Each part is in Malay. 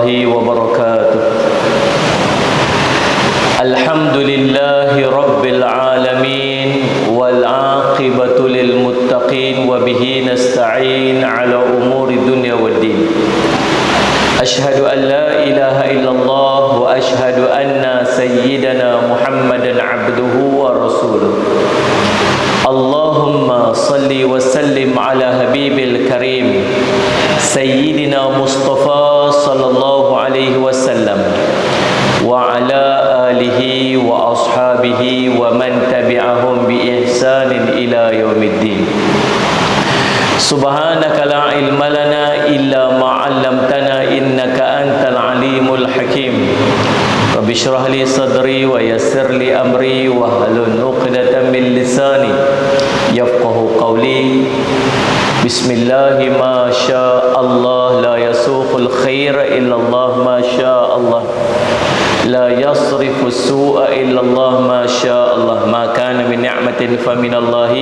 وبركاته. الحمد لله رب العالمين والعاقبة للمتقين وبه نستعين على أمور الدنيا والدين. أشهد أن لا إله إلا الله وأشهد أن سيدنا محمدا عبده ورسوله. اللهم صل وسلم على حبيب الكريم سيدنا مصطفى صلى الله عليه وسلم وعلى آله وأصحابه ومن تبعهم بإحسان إلى يوم الدين. سبحانك لا علم لنا إلا ما علمتنا إنك أنت العليم الحكيم. رب اشرح لي صدري ويسر لي أمري واحلل عقدة من لساني يفقه قولي. بسم الله ما شاء الله لا يسوق الخير إلا الله ما شاء الله لا يصرف السوء إلا الله ما شاء الله ما كان من نعمة فمن الله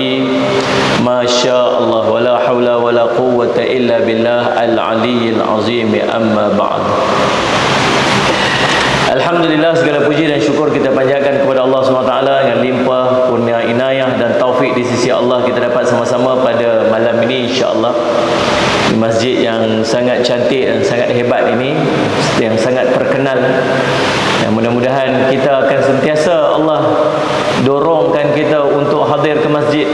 ما شاء الله ولا حول ولا قوة إلا بالله العلي العظيم. أما بعد. Alhamdulillah, segala puji dan syukur kita panjatkan kepada Allah SWT dengan limpah kurnia inayah dan taufik di sisi Allah. Kita dapat sama-sama pada malam ini insya-Allah di masjid yang sangat cantik dan sangat hebat ini, yang sangat terkenal. Dan mudah-mudahan kita akan sentiasa Allah dorongkan kita untuk hadir ke masjid,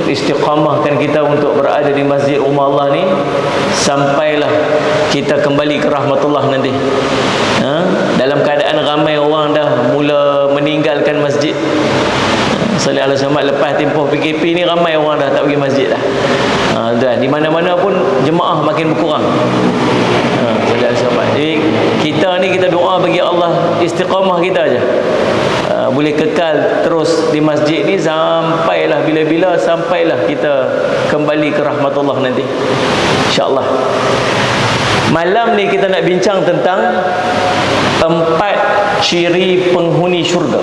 istiqamahkan kita untuk berada di masjid rumah Allah ni sampailah kita kembali ke rahmatullah nanti. Dalam keadaan ramai orang dah mula meninggalkan masjid. Salih ala Samad, lepas tempoh PKP ni ramai orang dah tak pergi masjid dah. Dan di mana-mana pun jemaah makin berkurang. Salih ala Samad. Jadi kita ni kita doa bagi Allah istiqamah kita aja. Boleh kekal terus di masjid ni sampailah bila-bila, sampailah kita kembali ke rahmatullah nanti, insya-Allah. Malam ni kita nak bincang tentang 4 ciri penghuni syurga.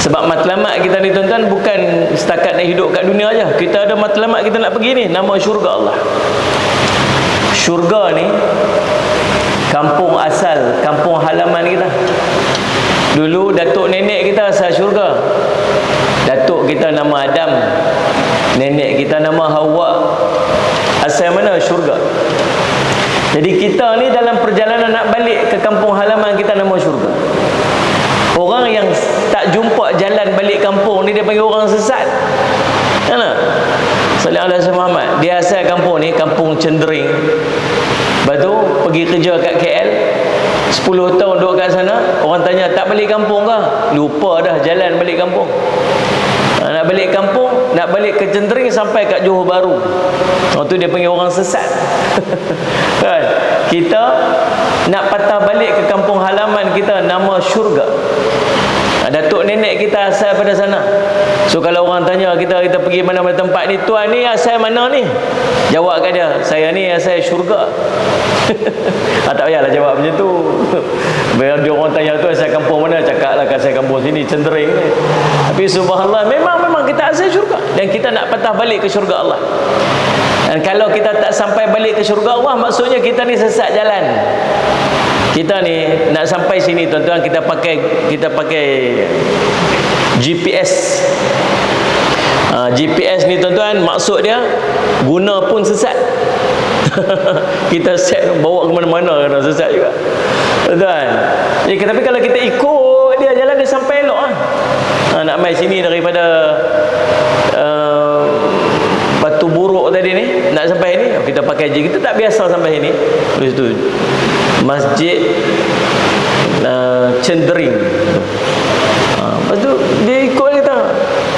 Sebab matlamat kita ni tuan-tuan bukan setakat nak hidup kat dunia aja. Kita ada matlamat kita nak pergi ni, nama syurga Allah. Syurga ni kampung asal, kampung halaman kita. Dulu datuk nenek kita asal syurga. Datuk kita nama Adam, nenek kita nama Hawa. Asal mana? Syurga. Jadi kita ni dalam perjalanan nak balik ke kampung halaman kita nama syurga. Orang yang tak jumpa jalan balik kampung ni dia panggil orang sesat. Kan tak? Salih ala Muhammad. Dia asal kampung ni kampung Cendering. Lepas tu pergi kerja kat KL, 10 tahun duduk kat sana. Orang tanya tak balik kampung ke? Lupa dah jalan balik kampung. Nak balik kampung, nak balik ke Cendering sampai kat Johor Bahru. Waktu dia panggil orang sesat. Kan? Kita nak patah balik ke kampung halaman kita nama syurga. Datuk nenek kita asal pada sana. So kalau orang tanya kita pergi mana-mana tempat ni, tuan ni asal mana ni? Jawab kat dia, saya ni asal syurga. Tak payahlah jawab macam tu. Bila dia orang tanya tu asal kampung mana, cakaplah asal kampung sini Cendering ni. Tapi subhanallah, memang kita asal syurga dan kita nak patah balik ke syurga Allah. Dan kalau kita tak sampai balik ke syurga Allah, maksudnya kita ni sesat jalan. Kita ni nak sampai sini tuan-tuan, kita pakai GPS. GPS ni tuan-tuan, maksud dia guna pun sesat. Kita set bawa ke mana-mana kena sesat juga, tuan-tuan. Jadi tapi kalau kita ikut dia jalan, dia sampai elok nak mai sini daripada Batu Buruk tadi ni, nak sampai ni kita pakai je. Kita tak biasa sampai sini. Terus tu Masjid Cendering. Lepas tu dia ikut kita,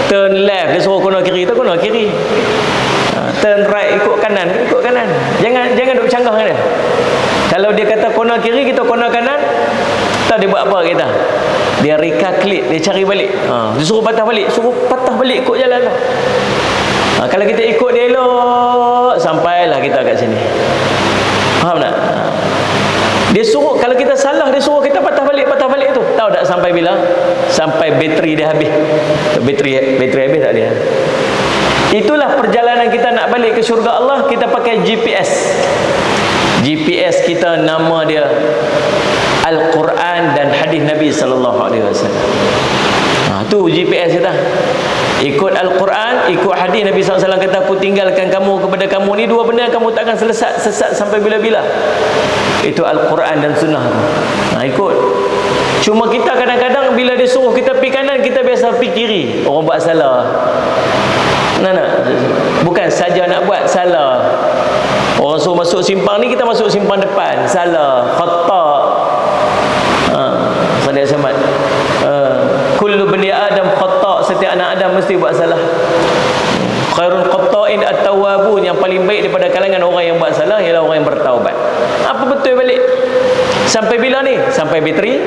turn left, dia suruh kena kiri, kita kena kiri. Turn right, ikut kanan. Jangan duk canggah dengan dia. Kalau dia kata kena kiri, kita kena kanan, tahu dia buat apa kita? Dia recalculate, dia cari balik. Dia suruh patah balik ikut jalan tu. Kalau kita ikut dia elok, sampailah kita kat sini. Faham tak? Dia suruh, kalau kita salah, dia suruh kita patah balik tu. Tahu tak sampai bila? Sampai bateri dia habis. Bateri habis tak dia? Itulah perjalanan kita nak balik ke syurga Allah. Kita pakai GPS. GPS kita nama dia Al-Quran dan hadis Nabi sallallahu alaihi wasallam. Tu GPS kita. Ikut Al-Quran, ikut hadis Nabi SAW kata, aku tinggalkan kamu kepada kamu ni dua benda, kamu takkan sesat sampai bila-bila. Itu Al-Quran dan sunnah tu. Ikut. Cuma kita kadang-kadang bila dia suruh kita pergi kanan, kita biasa pergi kiri. Orang buat salah. Bukan saja nak buat salah. Orang suruh masuk simpang ni, kita masuk simpang depan. Salah. Khata. Salih Samad. Kullu bani Adam khata', setiap anak Adam mesti buat salah. Khairul khata'in at-tawwabun, yang paling baik daripada kalangan orang yang buat salah ialah orang yang bertaubat. Apa betul balik? Sampai bila ni? Sampai bateri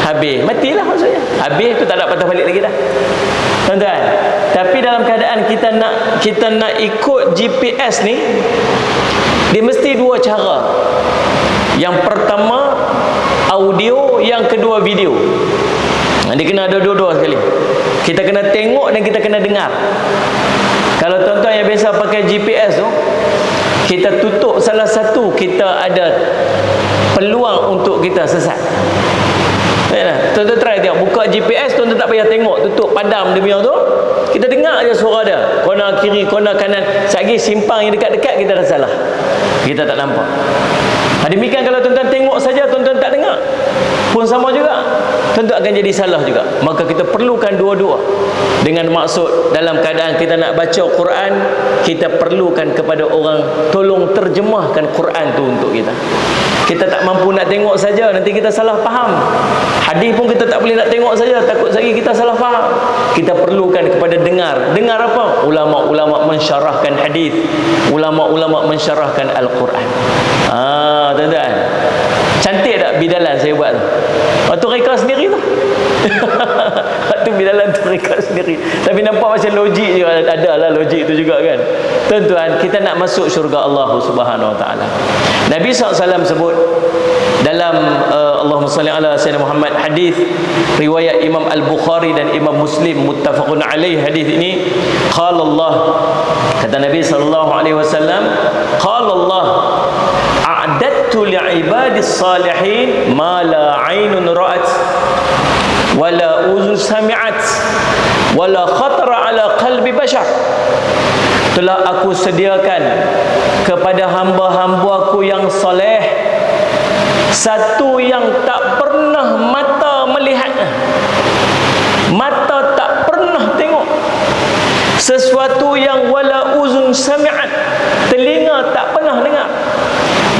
habis. Matilah maksudnya. Habis tu tak nak patah balik lagi dah. Tuan-tuan, tapi dalam keadaan kita nak ikut GPS ni, dia mesti dua cara. Yang pertama audio, yang kedua video. Dia kena ada dua-dua sekali. Kita kena tengok dan kita kena dengar. Kalau tuan-tuan yang biasa pakai GPS tu, kita tutup salah satu, kita ada peluang untuk kita sesat. Tuan-tuan try tengok, buka GPS, tuan-tuan tak payah tengok, tutup padam dia punya tu, kita dengar je suara dia, kona kiri, kona kanan. Sekali simpang yang dekat-dekat kita dah salah, kita tak nampak. Demikian kalau tuan-tuan tengok saja, tuan-tuan tak dengar, pun sama juga, tuan-tuan akan jadi salah juga. Maka kita perlukan dua-dua. Dengan maksud dalam keadaan kita nak baca Quran, kita perlukan kepada orang tolong terjemahkan Quran tu untuk kita. Kita tak mampu nak tengok saja, nanti kita salah faham. Hadis pun kita tak boleh nak tengok saja, takut lagi kita salah faham. Kita perlukan kepada dengar. Dengar apa? Ulama-ulama mensyarahkan hadis, ulama-ulama mensyarahkan Al-Quran. Tuan-tuan, cantik tak bidalan saya buat tu? Waktu reka sendiri tu. Waktu bidalan tu reka sendiri. Tapi nampak macam logik je, ada lah logik tu juga kan. Tuan-tuan, kita nak masuk syurga Allah Subhanahu Wa Taala. Nabi SAW sebut dalam Allahumma salli ala Sayyidina Muhammad, hadis riwayat Imam Al-Bukhari dan Imam Muslim, muttafaqun alaih hadis ini. Qala Allah, kata Nabi sallallahu alaihi wasallam, qala Allah, a'dattu li'ibadis salihin ma la 'ainun ra'at wala uzun sami'at wala khatara ala qalbi bashar. Telah aku sediakan kepada hamba-hambaku yang soleh satu yang tak pernah mata melihatnya, mata tak pernah tengok, sesuatu yang wala uzun sami'at, telinga tak pernah dengar.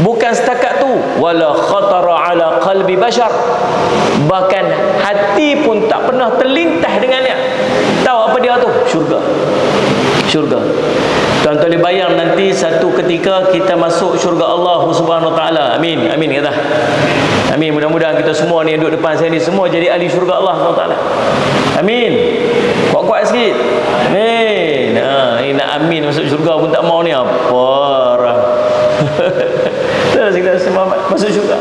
Bukan setakat tu, wala khatara ala qalbi bashar, bahkan hati pun tak pernah terlintas dengannya. Tahu apa dia tu? Syurga. Syurga. Tuan-tuan boleh bayang nanti satu ketika kita masuk syurga Allah Subhanahu Wa Taala. Amin. Amin kata. Amin. Mudah-mudahan kita semua ni duduk depan saya ni semua jadi ahli syurga Allah Subhanahu Wa Taala. Amin. Kuat-kuat sikit. Amin. Ini nak amin masuk syurga pun tak mau ni apa orang. Kita semua masuk syurga.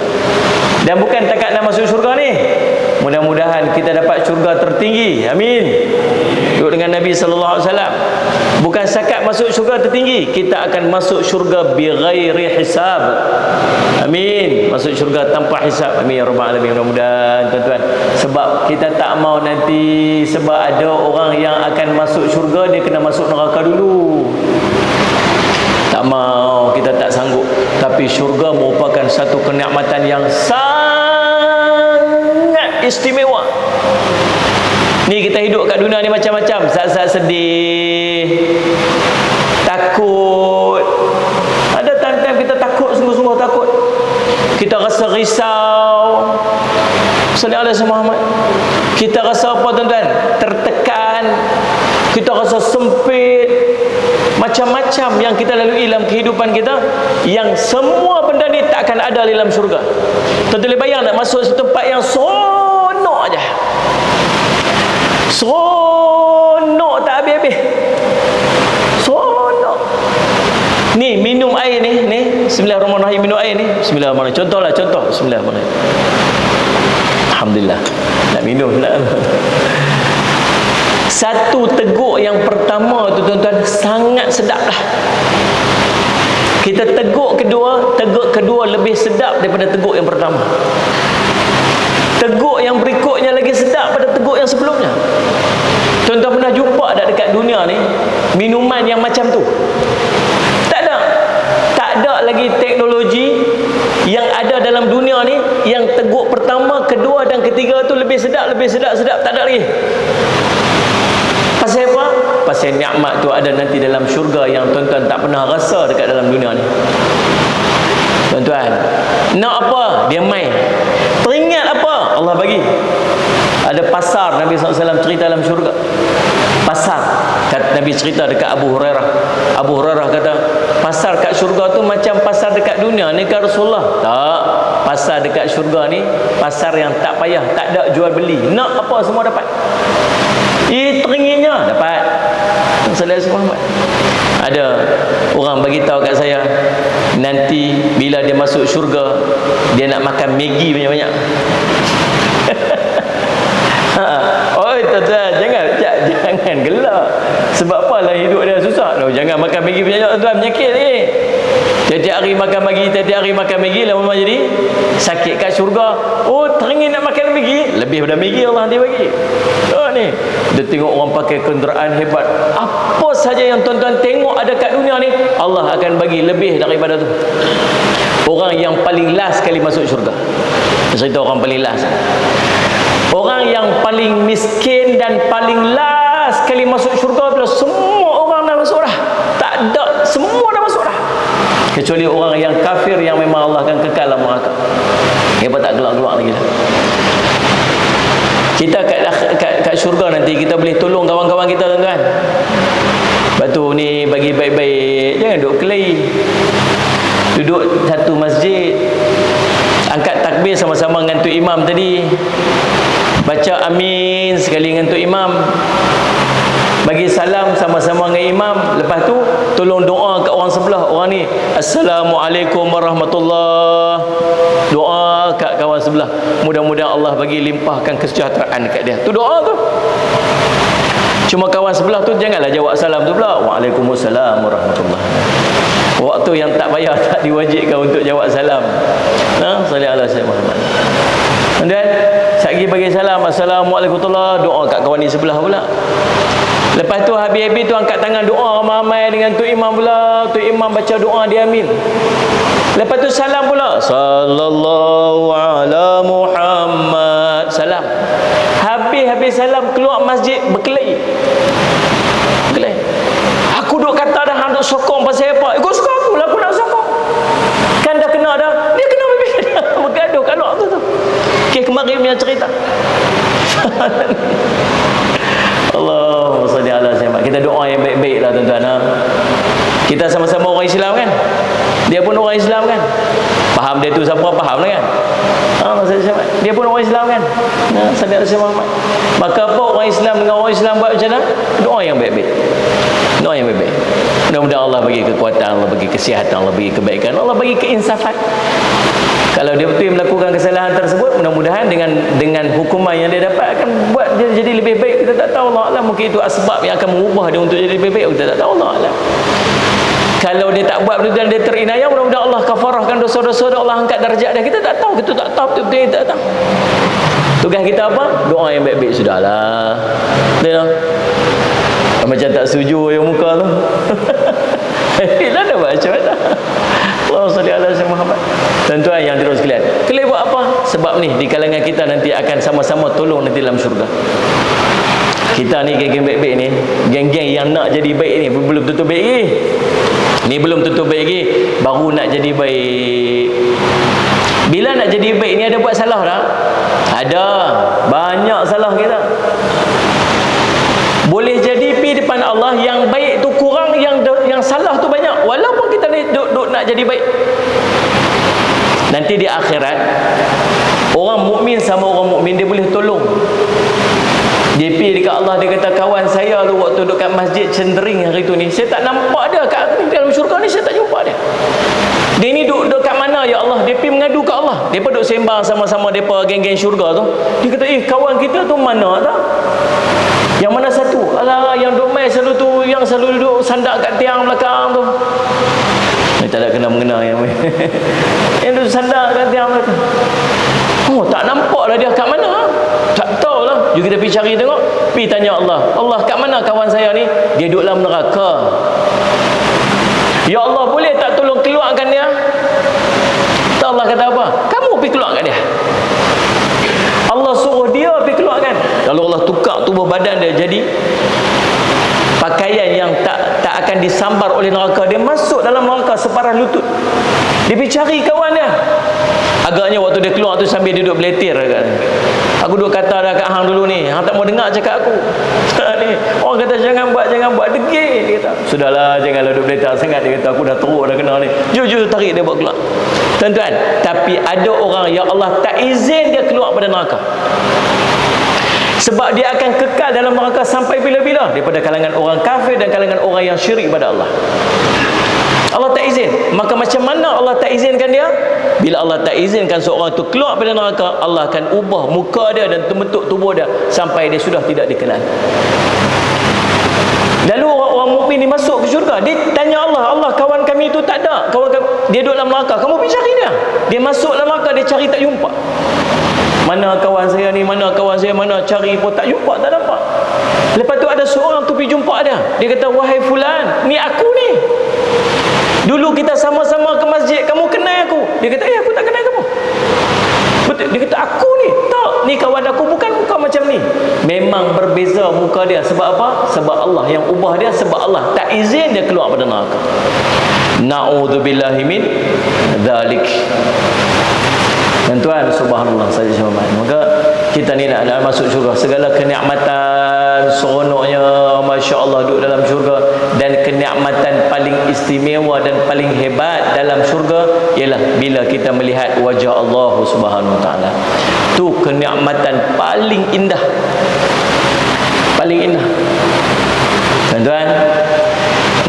Dan bukan takat nak masuk syurga ni, mudah-mudahan kita dapat syurga tertinggi. Amin. Duduk dengan Nabi sallallahu alaihi wasallam. Bukan setakat masuk syurga tertinggi, kita akan masuk syurga bighairi hisab. Amin. Masuk syurga tanpa hisab. Amin ya rabbal alamin. Mudah-mudahan tuan-tuan. Sebab kita tak mau nanti, sebab ada orang yang akan masuk syurga, dia kena masuk neraka dulu. Tak mau, kita tak sanggup. Tapi syurga merupakan satu kenikmatan yang sangat istimewa. Ni kita hidup kat dunia ni macam-macam. Saat-saat sedih, takut. Ada time-time kita takut, sungguh-sungguh takut. Kita rasa risau. Sallallahu alaihi wasallam. Kita rasa apa tuan-tuan? Tertekan. Kita rasa sempit. Macam-macam yang kita lalui dalam kehidupan kita, yang semua benda ni tak akan ada dalam syurga. Tuan-tuan boleh bayang tak masuk satu tempat yang seronok aja. Seronok tak habis-habis. Seronok. Ni minum air ni, Bismillahirrahmanirrahim, minum air ni. Bismillahirrahmanirrahim. Contohlah, contoh. Bismillahirrahmanirrahim. Alhamdulillah. Nak minum pula. Satu teguk yang pertama tu tuan-tuan sangat sedap lah. Kita teguk kedua lebih sedap daripada teguk yang pertama. Teguk yang berikutnya lagi sedap pada teguk yang sebelumnya. Tuan-tuan pernah jumpa tak dekat dunia ni minuman yang macam tu? Tak ada. Tak ada lagi teknologi yang ada dalam dunia ni yang teguk pertama, kedua dan ketiga tu lebih sedap. Tak ada lagi. Pasal apa? Pasal nikmat tu ada nanti dalam syurga yang tuan-tuan tak pernah rasa dekat dalam dunia ni. Tuan-tuan, nak apa? Dia main. Teringat apa? Allah bagi. Ada pasar, Nabi SAW cerita dalam syurga. Pasar. Nabi cerita dekat Abu Hurairah. Abu Hurairah kata, pasar kat syurga tu macam pasar dekat dunia ni kan Rasulullah? Tak. Pasar dekat syurga ni pasar yang tak payah, tak ada jual beli. Nak apa semua dapat. Teringitnya dapat. Sallallahu Muhammad. Ada orang bagi tahu kat saya, nanti bila dia masuk syurga, dia nak makan Maggi banyak-banyak. Oi tuan-tuan, jangan gelak. Sebab apalah hidup dia susah. Jangan makan Maggi banyak, tuan-tuan, penyakit ni. Tiap-tiap hari makan Maggi, lama-lama jadi sakit kat syurga. Teringin nak makan Maggi, lebih pada Maggi Allah nanti bagi. Ni dia tengok orang pakai kenderaan hebat. Apa saja yang tuan-tuan tengok ada kat dunia ni, Allah akan bagi lebih daripada tu. Orang yang paling last sekali masuk syurga. Cerita orang paling last. Orang yang paling miskin dan paling last sekali masuk syurga bila semua orang dah masuk dah. Tak ada, semua dah masuk dah. Kecuali orang yang kafir yang memang Allah akan kekal dalam neraka. Hebat tak gelak-gelak lagi dah. Kita kat syurga nanti kita boleh tolong kawan-kawan kita, tuan-tuan. Lepas tu ni bagi baik-baik, jangan duduk kelahi. Duduk satu masjid, angkat takbir sama-sama dengan Tok Imam tadi, baca amin sekali dengan Tok Imam, bagi salam sama-sama dengan imam. Lepas tu tolong doa kat orang sebelah. Orang ni, Assalamualaikum warahmatullahi. Doa kat kawan sebelah, mudah-mudahan Allah bagi limpahkan kesejahteraan dekat dia. Tu doa tu. Cuma kawan sebelah tu janganlah jawab salam tu pula, Waalaikumsalam warahmatullahi. Waktu yang tak payah, tak diwajibkan untuk jawab salam. Sallallahu alaihi Muhammad. Dan sekali bagi salam, Assalamualaikum warahmatullahi, doa kat kawan ni sebelah pula. Lepas tu habis-habis tu angkat tangan doa ramai dengan Tok Imam pula. Tok Imam baca doa, dia amin. Lepas tu salam pula, Sallallahu ala Muhammad. Salam. Habis salam keluar masjid berkelahi. Aku duk kata dah, hang duk sokong pasal apa? Ikut suka aku lah, aku nak sokong. Kan dah kena dah. Dia kena bergaduh kat luar tu. Okay, kemarin punya cerita. Allahumma salli ala sayyidina. Kita doa yang baik-baik lah, tuan-tuan. Kita sama-sama orang Islam kan? Dia pun orang Islam kan? Faham dia tu siapa, faham lah kan? Dia pun orang Islam kan? Salli ala sayyidina Muhammad. Maka apa orang Islam dengan orang Islam buat macam mana? Doa yang baik-baik. Doa yang baik-baik. Mudah-mudahan Allah bagi kekuatan, Allah bagi kesihatan, Allah bagi kebaikan, Allah bagi keinsafan. Kalau dia betul melakukan kesalahan tersebut, mudah-mudahan dengan hukuman yang dia dapat akan buat dia jadi lebih baik. Kita tak tahu, Allah Alam. Mungkin itu sebab yang akan mengubah dia untuk jadi lebih baik. Kita tak tahu, Allah Alam. Kalau dia tak buat betul dan dia terinayah, mudah-mudahan Allah kafarahkan dosa-dosa dia, Allah angkat darjat dia. Kita tak tahu, kita tak tahu betul-betul, kita tak tahu. Tugas kita apa? Doa yang baik-baik sudahlah. Dia macam tak setuju yang muka tu. Dah dah baca dah. Allahumma salli ala sayyidina Muhammad. Tuan-tuan yang dirahmati sekalian, kalian buat apa? Sebab ni di kalangan kita nanti akan sama-sama tolong nanti dalam syurga. Kita ni geng-geng baik-baik ni, geng-geng yang nak jadi baik ni belum tentu baik lagi. Ni belum tentu baik lagi, baru nak jadi baik. Bila nak jadi baik ni ada buat salah tak? Ada. Banyak salah kita. Boleh jadi pergi depan Allah yang baik tu kurang, yang salah tu banyak. Walaupun kita ni duk nak jadi baik. Nanti di akhirat, orang mukmin sama orang mukmin dia boleh tolong. Dia pergi dekat Allah, dia kata, kawan saya tu waktu dekat masjid Cendering hari tu ni, saya tak nampak dia kat dalam syurga ni, saya tak jumpa dia. Dia ni duduk kat mana ya Allah? Dia pergi mengadu kat Allah. Dia pun duduk sembang sama-sama depa geng-geng syurga tu. Dia kata, kawan kita tu mana tak? Yang mana satu? Alah, yang duduk mai selalu tu, yang selalu duduk sandak kat tiang belakang tu. Yang tak ada kena-mengena yang yang tu sadar kat dia kata, oh tak nampak lah dia kat mana, tak tahu lah. Jom kita pergi cari tengok, pergi tanya Allah, Allah kat mana kawan saya ni? Dia duduk dalam neraka. Ya Allah, boleh tak tolong keluarkan dia? Allah kata apa? Kamu pergi keluarkan dia. Allah suruh dia pergi keluarkan. Lalu Allah tukar tubuh badan dia jadi pakaian yang tak akan disambar oleh neraka. Dia masuk dalam neraka separah lutut. Dia pergi cari kawan dia. Agaknya waktu dia keluar tu sambil dia duduk beletir kan. Aku duduk kata dah kat hang dulu ni, hang tak mau dengar cakap aku. Ni orang kata jangan buat degil, dia kata. Sudahlah, janganlah duduk beletir sangat, dia kata. Aku dah teruk dah kena ni. Jujur tarik dia buat keluar. Tuan-tuan, tapi ada orang yang Allah tak izin dia keluar pada neraka. Sebab dia akan kekal dalam neraka sampai bila-bila, daripada kalangan orang kafir dan kalangan orang yang syirik pada Allah. Allah tak izin. Maka macam mana Allah tak izinkan dia? Bila Allah tak izinkan seorang itu keluar pada neraka, Allah akan ubah muka dia dan bentuk tubuh dia sampai dia sudah tidak dikenal. Lalu orang mukmin ni masuk ke syurga, dia tanya Allah, Allah kawan kami itu tak ada, kawan kami, dia duduk dalam neraka, kamu pergi cari dia. Dia masuk dalam neraka, dia cari tak jumpa. Mana kawan saya ni, mana kawan saya, mana cari pun tak jumpa, tak nampak. Lepas tu ada seorang tu pergi jumpa dia. Dia kata, wahai fulan, ni aku ni. Dulu kita sama-sama ke masjid, kamu kenal aku. Dia kata, aku tak kenal kamu. Betul. Dia kata, aku ni. Tak, ni kawan aku bukan muka macam ni. Memang berbeza muka dia. Sebab apa? Sebab Allah yang ubah dia. Sebab Allah tak izin dia keluar pada neraka. Na'udzubillahi min dzalik. Tuan-tuan, subhanallah saja sahabat. Maka kita ni nak masuk syurga, segala kenikmatan seronoknya, masya-Allah duduk dalam syurga, dan kenikmatan paling istimewa dan paling hebat dalam syurga ialah bila kita melihat wajah Allah Subhanahu wa taala. Tu kenikmatan paling indah. Paling indah. Tuan-tuan,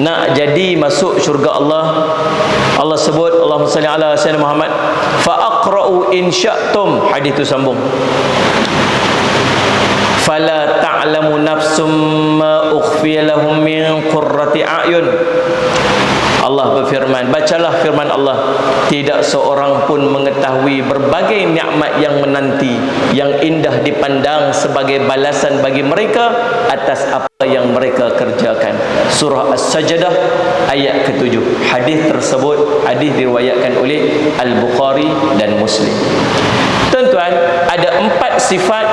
nak jadi masuk syurga Allah, Allah sebut, Allahumma salli ala sayyidina Muhammad, fa aqra'u in syi'tum, hadis tu sambung, fala ta'lamu nafsum ma ukhfiya lahum min qurrati a'yun. Allah berfirman, bacalah firman Allah, tidak seorang pun mengetahui berbagai nikmat yang menanti, yang indah dipandang sebagai balasan bagi mereka atas apa yang mereka kerjakan. Surah As-Sajdah ayat ke-7. Hadis tersebut, hadis diriwayatkan oleh Al-Bukhari dan Muslim. Tuan-tuan, ada 4 sifat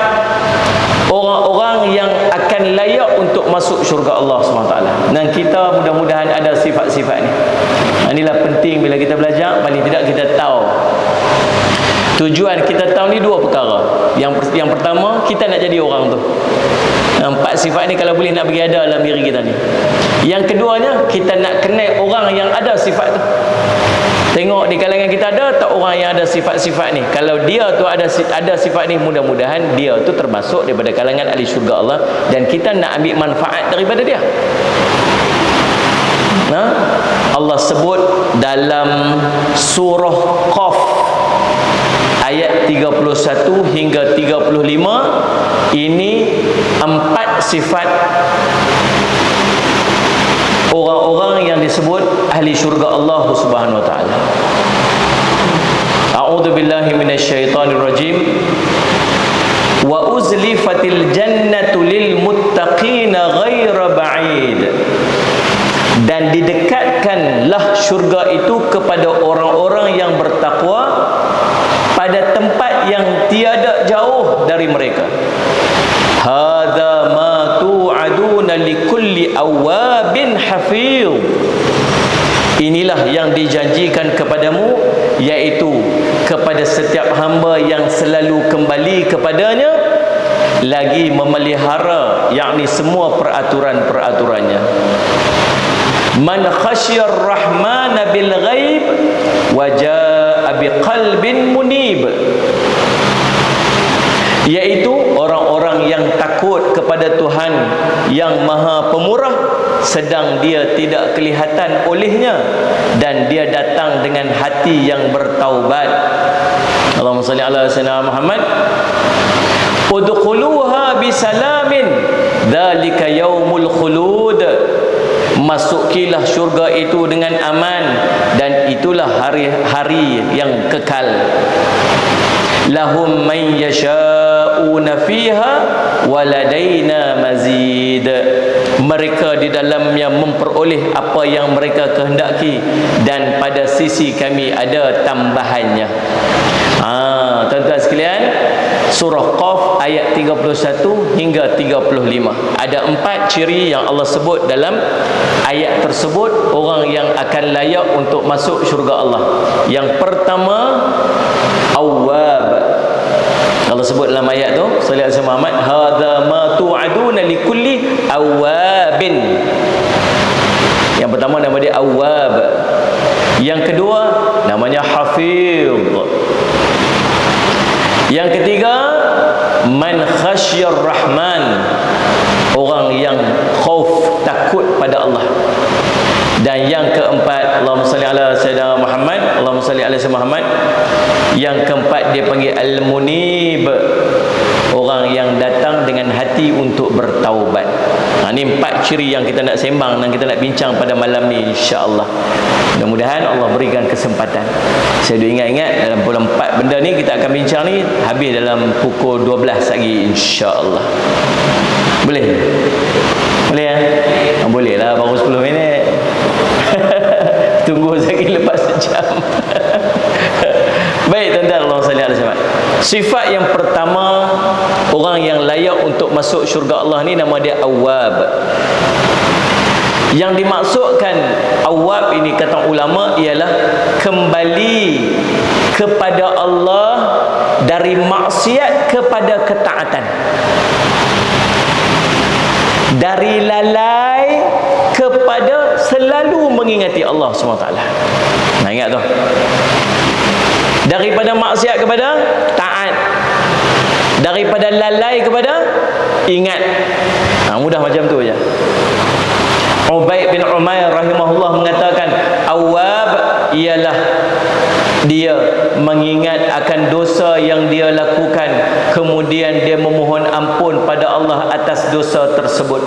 orang-orang yang akan layak untuk masuk syurga Allah SWT. Dan kita mudah-mudahan ada sifat-sifat ni. Inilah penting bila kita belajar, paling tidak kita tahu. Tujuan kita tahu ni 2 perkara. Yang pertama, kita nak jadi orang tu. 4 sifat ni kalau boleh nak bagi ada dalam diri kita ni. Yang keduanya, kita nak kenal orang yang ada sifat tu. Tengok di kalangan kita ada tak orang yang ada sifat-sifat ni. Kalau dia tu ada sifat ni, mudah-mudahan dia tu termasuk daripada kalangan ahli syurga Allah, dan kita nak ambil manfaat daripada dia. Allah sebut dalam surah Qaf ayat 31 hingga 35, ini 4 sifat orang-orang yang disebut ahli syurga Allah Subhanahu wa taala. A'udzu billahi minasyaitonir rajim. Wa uzlifatil jannatu lil muttaqina ghaira ba'id. Dan didekatkanlah syurga itu kepada orang-orang yang bertakwa pada tempat yang tiada jauh dari mereka. Hadza ma tu'aduna likulli awwabin hafiz. Inilah yang dijanjikan kepadamu, yaitu kepada setiap hamba yang selalu kembali kepadanya, lagi memelihara, yakni semua peraturan-peraturannya. Man khasyar rahmana bil ghaib wa jaa biqalbin munib, yaitu orang-orang yang takut kepada Tuhan yang Maha Pemurah sedang dia tidak kelihatan olehnya, dan dia datang dengan hati yang bertaubat. Allahumma salli ala sayyidina Muhammad. Udkhuluha bisalamin, dzalika yaumul khulud. masukilah syurga itu dengan aman, dan itulah hari-hari yang kekal. Lahum man yasha'una fiha waladaina mazid. Mereka di dalamnya memperoleh apa yang mereka kehendaki, dan pada sisi kami ada tambahannya. Tuan-tuan sekalian, surah Qaf ayat 31 hingga 35. Ada 4 ciri yang Allah sebut dalam ayat tersebut, orang yang akan layak untuk masuk syurga Allah. Yang pertama, Awwab. Allah sebut dalam ayat tu, sallallahu alaihi Muhammad, hadza ma tu'aduna likulli awwabin. Yang pertama nama dia Awwab. Yang kedua namanya Hafiz. Yang ketiga, man khasyar rahman, orang yang khauf, takut pada Allah. Dan yang keempat, Allahumma salli ala sayyidina Muhammad, Allahumma salli ala sayyidina Muhammad. Yang keempat dia panggil al-munib, orang yang datang dengan hati untuk bertaubat. Ini 4 ciri yang kita nak sembang dan kita nak bincang pada malam ni, insya-Allah. Mudah-mudahan Allah berikan kesempatan. Saya dah ingat-ingat dalam pukul 4 benda ni kita akan bincang ni, habis dalam pukul 12 lagi, insya-Allah. Boleh? Boleh ya? Boleh lah, baru 10 minit. Tunggu lagi lepas sejam. Baik tuan-tuan, Allah salli alaihi wasallam. Sifat yang pertama, orang yang layak untuk masuk syurga Allah ni nama dia Awwab. Yang dimaksudkan Awwab ini kata ulama ialah kembali kepada Allah dari maksiat kepada ketaatan, dari lalai kepada selalu mengingati Allah SWT. Nah, ingat tu, daripada maksiat kepada taat, daripada lalai kepada ingat. Mudah macam tu je. Ubaid bin Umair rahimahullah mengatakan, Awwab ialah dia mengingat akan dosa yang dia lakukan, kemudian dia memohon ampun pada Allah atas dosa tersebut.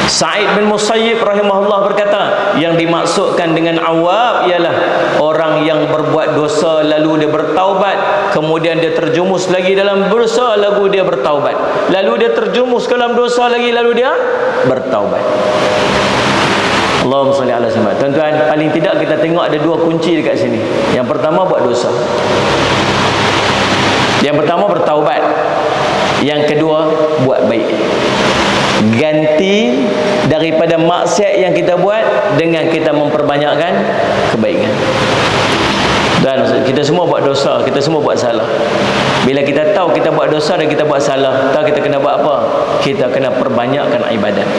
Sa'id bin Musayyib rahimahullah berkata, yang dimaksudkan dengan Awwab ialah orang yang berbuat dosa lalu dia bertaubat, kemudian dia terjumus lagi dalam dosa lalu dia bertaubat, lalu dia terjumus dalam dosa lagi lalu dia bertaubat. Allahumma salli ala sayyidina. Tuan-tuan, paling tidak kita tengok ada 2 kunci dekat sini. Yang pertama, buat dosa. Yang pertama, bertaubat. Yang kedua, buat baik. Ganti daripada maksiat yang kita buat dengan kita memperbanyakkan kebaikan. Dan kita semua buat dosa, kita semua buat salah. Bila kita tahu kita buat dosa dan kita buat salah, tahu kita kena buat apa? Kita kena perbanyakkan ibadat.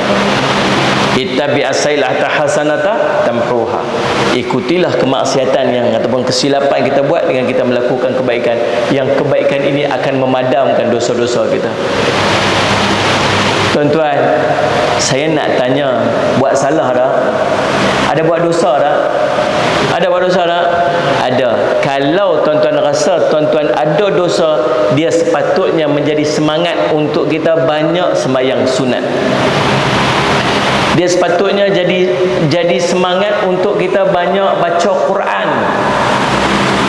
Ittabi'as sayyi'ata hasanata tamhuha. Ikutilah kemaksiatan yang ataupun kesilapan kita buat dengan kita melakukan kebaikan. Yang kebaikan ini akan memadamkan dosa-dosa kita. Tuan-tuan, saya nak tanya, buat salah dah? Ada buat dosa dah? Ada buat dosa dah? Ada. Kalau tuan-tuan rasa tuan-tuan ada dosa, dia sepatutnya menjadi semangat untuk kita banyak sembahyang sunat. Dia sepatutnya jadi semangat untuk kita banyak baca Quran.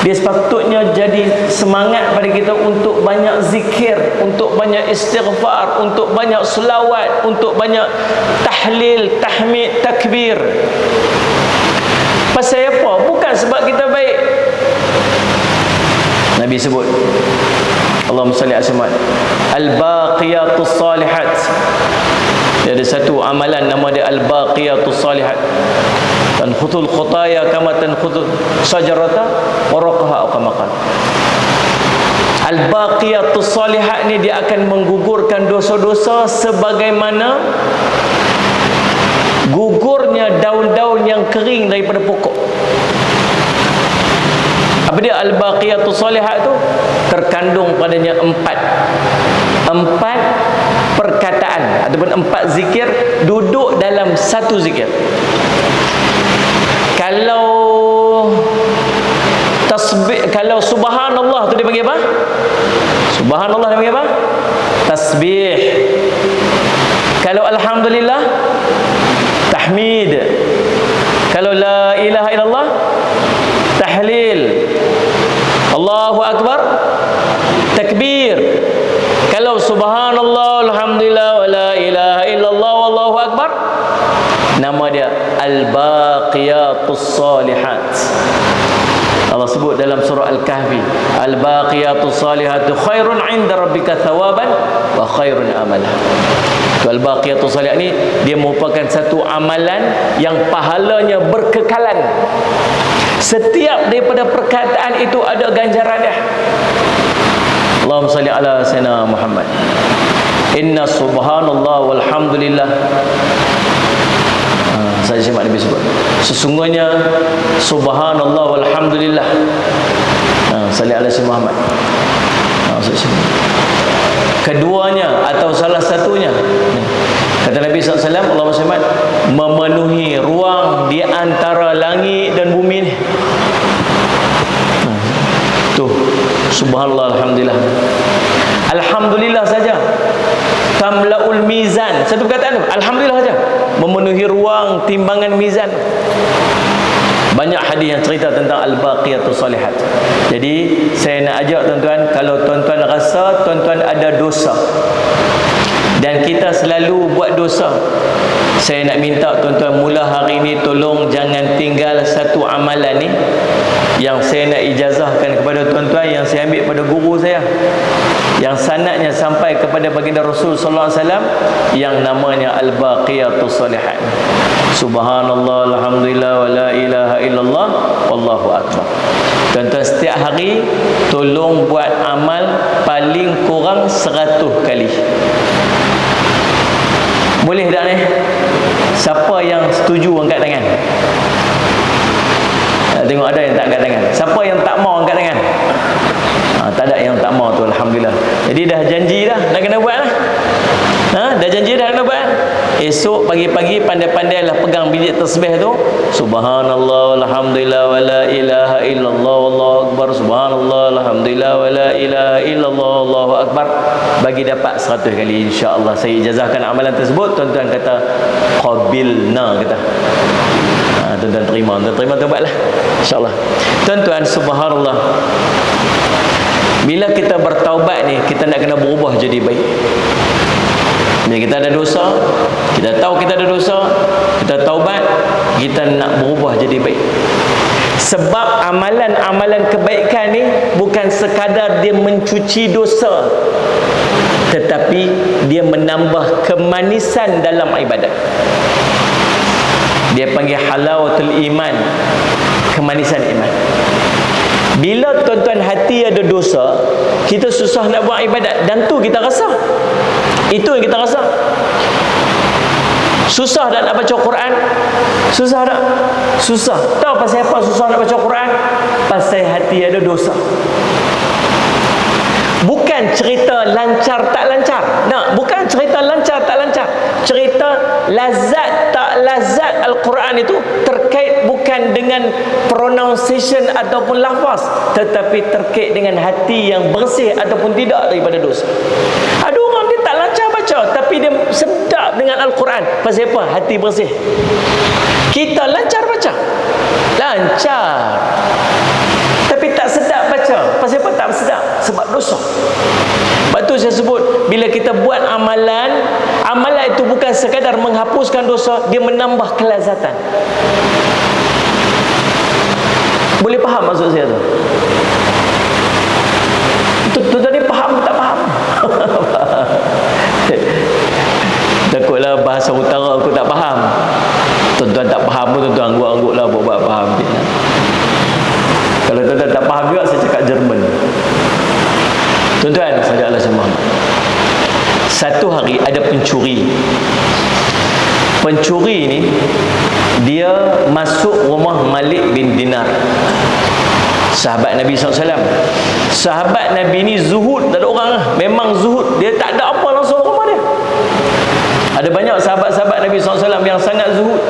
Dia sepatutnya jadi semangat pada kita untuk banyak zikir, untuk banyak istighfar, untuk banyak selawat, untuk banyak tahlil, tahmid, takbir. Pasal apa? Bukan sebab kita baik. Nabi sebut, Allahumma salli ala Muhammad, al-baqiyatus salihat. Dia ada satu amalan nama dia al-baqiyatus salihat. Tanhutul khutaya kama tanhutul sajarata waraqaha kama qala. Al-baqiyatus salihat ni dia akan menggugurkan dosa-dosa sebagaimana gugurnya daun-daun yang kering daripada pokok. Apa dia al-baqiyatus salihat tu? Terkandung padanya 4 perkataan ataupun 4 zikir duduk dalam satu zikir. Kalau tasbih, kalau subhanallah tu dia panggil apa? Subhanallah dia panggil apa? Tasbih. Kalau alhamdulillah, tahmid. Kalau la ilaha illallah, tahlil. Allahu akbar, takbir. Kalau subhanallah, alhamdulillah, wa la ilaha illallah, wallahu akbar, nama dia al-baqiyatus salihat. Allah sebut dalam surah Al-Kahfi, al-baqiyatus salihatu khairun 'inda rabbika thawaban wa khairun amala. Al-baqiyatus salihat ni dia merupakan satu amalan yang pahalanya berkekalan. Setiap daripada perkataan itu ada ganjaran dia. Allahumma salli ala sayyidina Muhammad. Inna subhanallah walhamdulillah. Saya semak Nabi sebut, sesungguhnya subhanallah walhamdulillah. Salli ala sayyidina Muhammad. Keduanya atau salah satunya, kata Nabi SAW, Allahumma salli, memenuhi ruang di antara langit dan bumi ni. Tuh, subhanallah alhamdulillah. Alhamdulillah saja tamlaul mizan. Satu perkataan tu, alhamdulillah saja memenuhi ruang timbangan mizan. Banyak hadis yang cerita tentang al-baqiyatus salihat. Jadi saya nak ajak tuan-tuan, kalau tuan-tuan rasa tuan-tuan ada dosa dan kita selalu buat dosa, saya nak minta tuan-tuan mula hari ini tolong jangan tinggal satu amalan ni yang saya nak ijazahkan kepada tuan-tuan, yang saya ambil pada guru saya, yang sanadnya sampai kepada baginda Rasul sallallahu alaihi wasallam, yang namanya al-baqiyatus salihat. Subhanallah, alhamdulillah, wa la ilaha illallah, wallahu akbar. Tuan-tuan setiap hari tolong buat amal paling kurang 100 kali. Boleh tak ni? Siapa yang setuju angkat tangan? Tengok ada yang tak angkat tangan. Siapa yang tak mau angkat tangan? Tak ada yang tak mau tu, alhamdulillah. Jadi dah janji dah nak kena buat lah. Dah janji dah nak buat. Esok pagi-pagi pandai-pandai lah pegang biji tasbih tu. Subhanallah, alhamdulillah, wa la ilaha illallah, wallahu akbar. Subhanallah, alhamdulillah, wa la ilaha illallah, wallahu akbar. Bagi dapat 100 kali, insya-Allah. Saya ijazahkan amalan tersebut. Tuan-tuan kata qabilna, kata. Tuan-tuan terima, tuan buatlah, insya-Allah. Tuan-tuan, subhanallah, bila kita bertaubat ni, kita nak kena berubah jadi baik. Bila kita ada dosa, kita tahu kita ada dosa, kita taubat, kita nak berubah jadi baik. Sebab amalan-amalan kebaikan ni bukan sekadar dia mencuci dosa, tetapi dia menambah kemanisan dalam ibadat. Dia panggil halawatul iman, kemanisan iman. Bila tuan-tuan hati ada dosa, kita susah nak buat ibadat, dan tu kita rasa. Itu yang kita rasa. Susah tak nak baca Quran? Susah tak? Susah. Tahu pasal apa susah nak baca Quran? Pasal hati ada dosa. Bukan cerita lancar tak lancar. Bukan cerita lancar tak lancar. Cerita lazat tak lazat Al-Quran itu terkait bukan dengan pronunciation ataupun lafaz, tetapi terkait dengan hati yang bersih ataupun tidak daripada dosa. Ada orang dia tak lancar baca, tapi dia sedap dengan Al-Quran. Pasal apa? Hati bersih. Kita lancar baca, lancar, tapi tak sedap baca. Pasal apa tak sedap? Sebab dosa. Sebab tu saya sebut, bila kita buat amalan, amalan itu bukan sekadar menghapuskan dosa, dia menambah kelazatan. Boleh faham maksud saya tu? Tuan-tuan ni faham tak faham? Takutlah bahasa utara aku tak faham. Tuan-tuan tak faham pun tuan-tuan angguk-angguklah buat faham. Kalau tuan-tuan tak faham juga, saya cakap Jerman. Tuan-tuan, saja Allah semua. Satu hari ada pencuri. Pencuri ni dia masuk rumah Malik bin Dinar, sahabat Nabi SAW. Sahabat Nabi ni zuhud, tak ada orang lah. Memang zuhud, dia tak ada apa langsung rumah dia. Ada banyak sahabat-sahabat Nabi SAW yang sangat zuhud.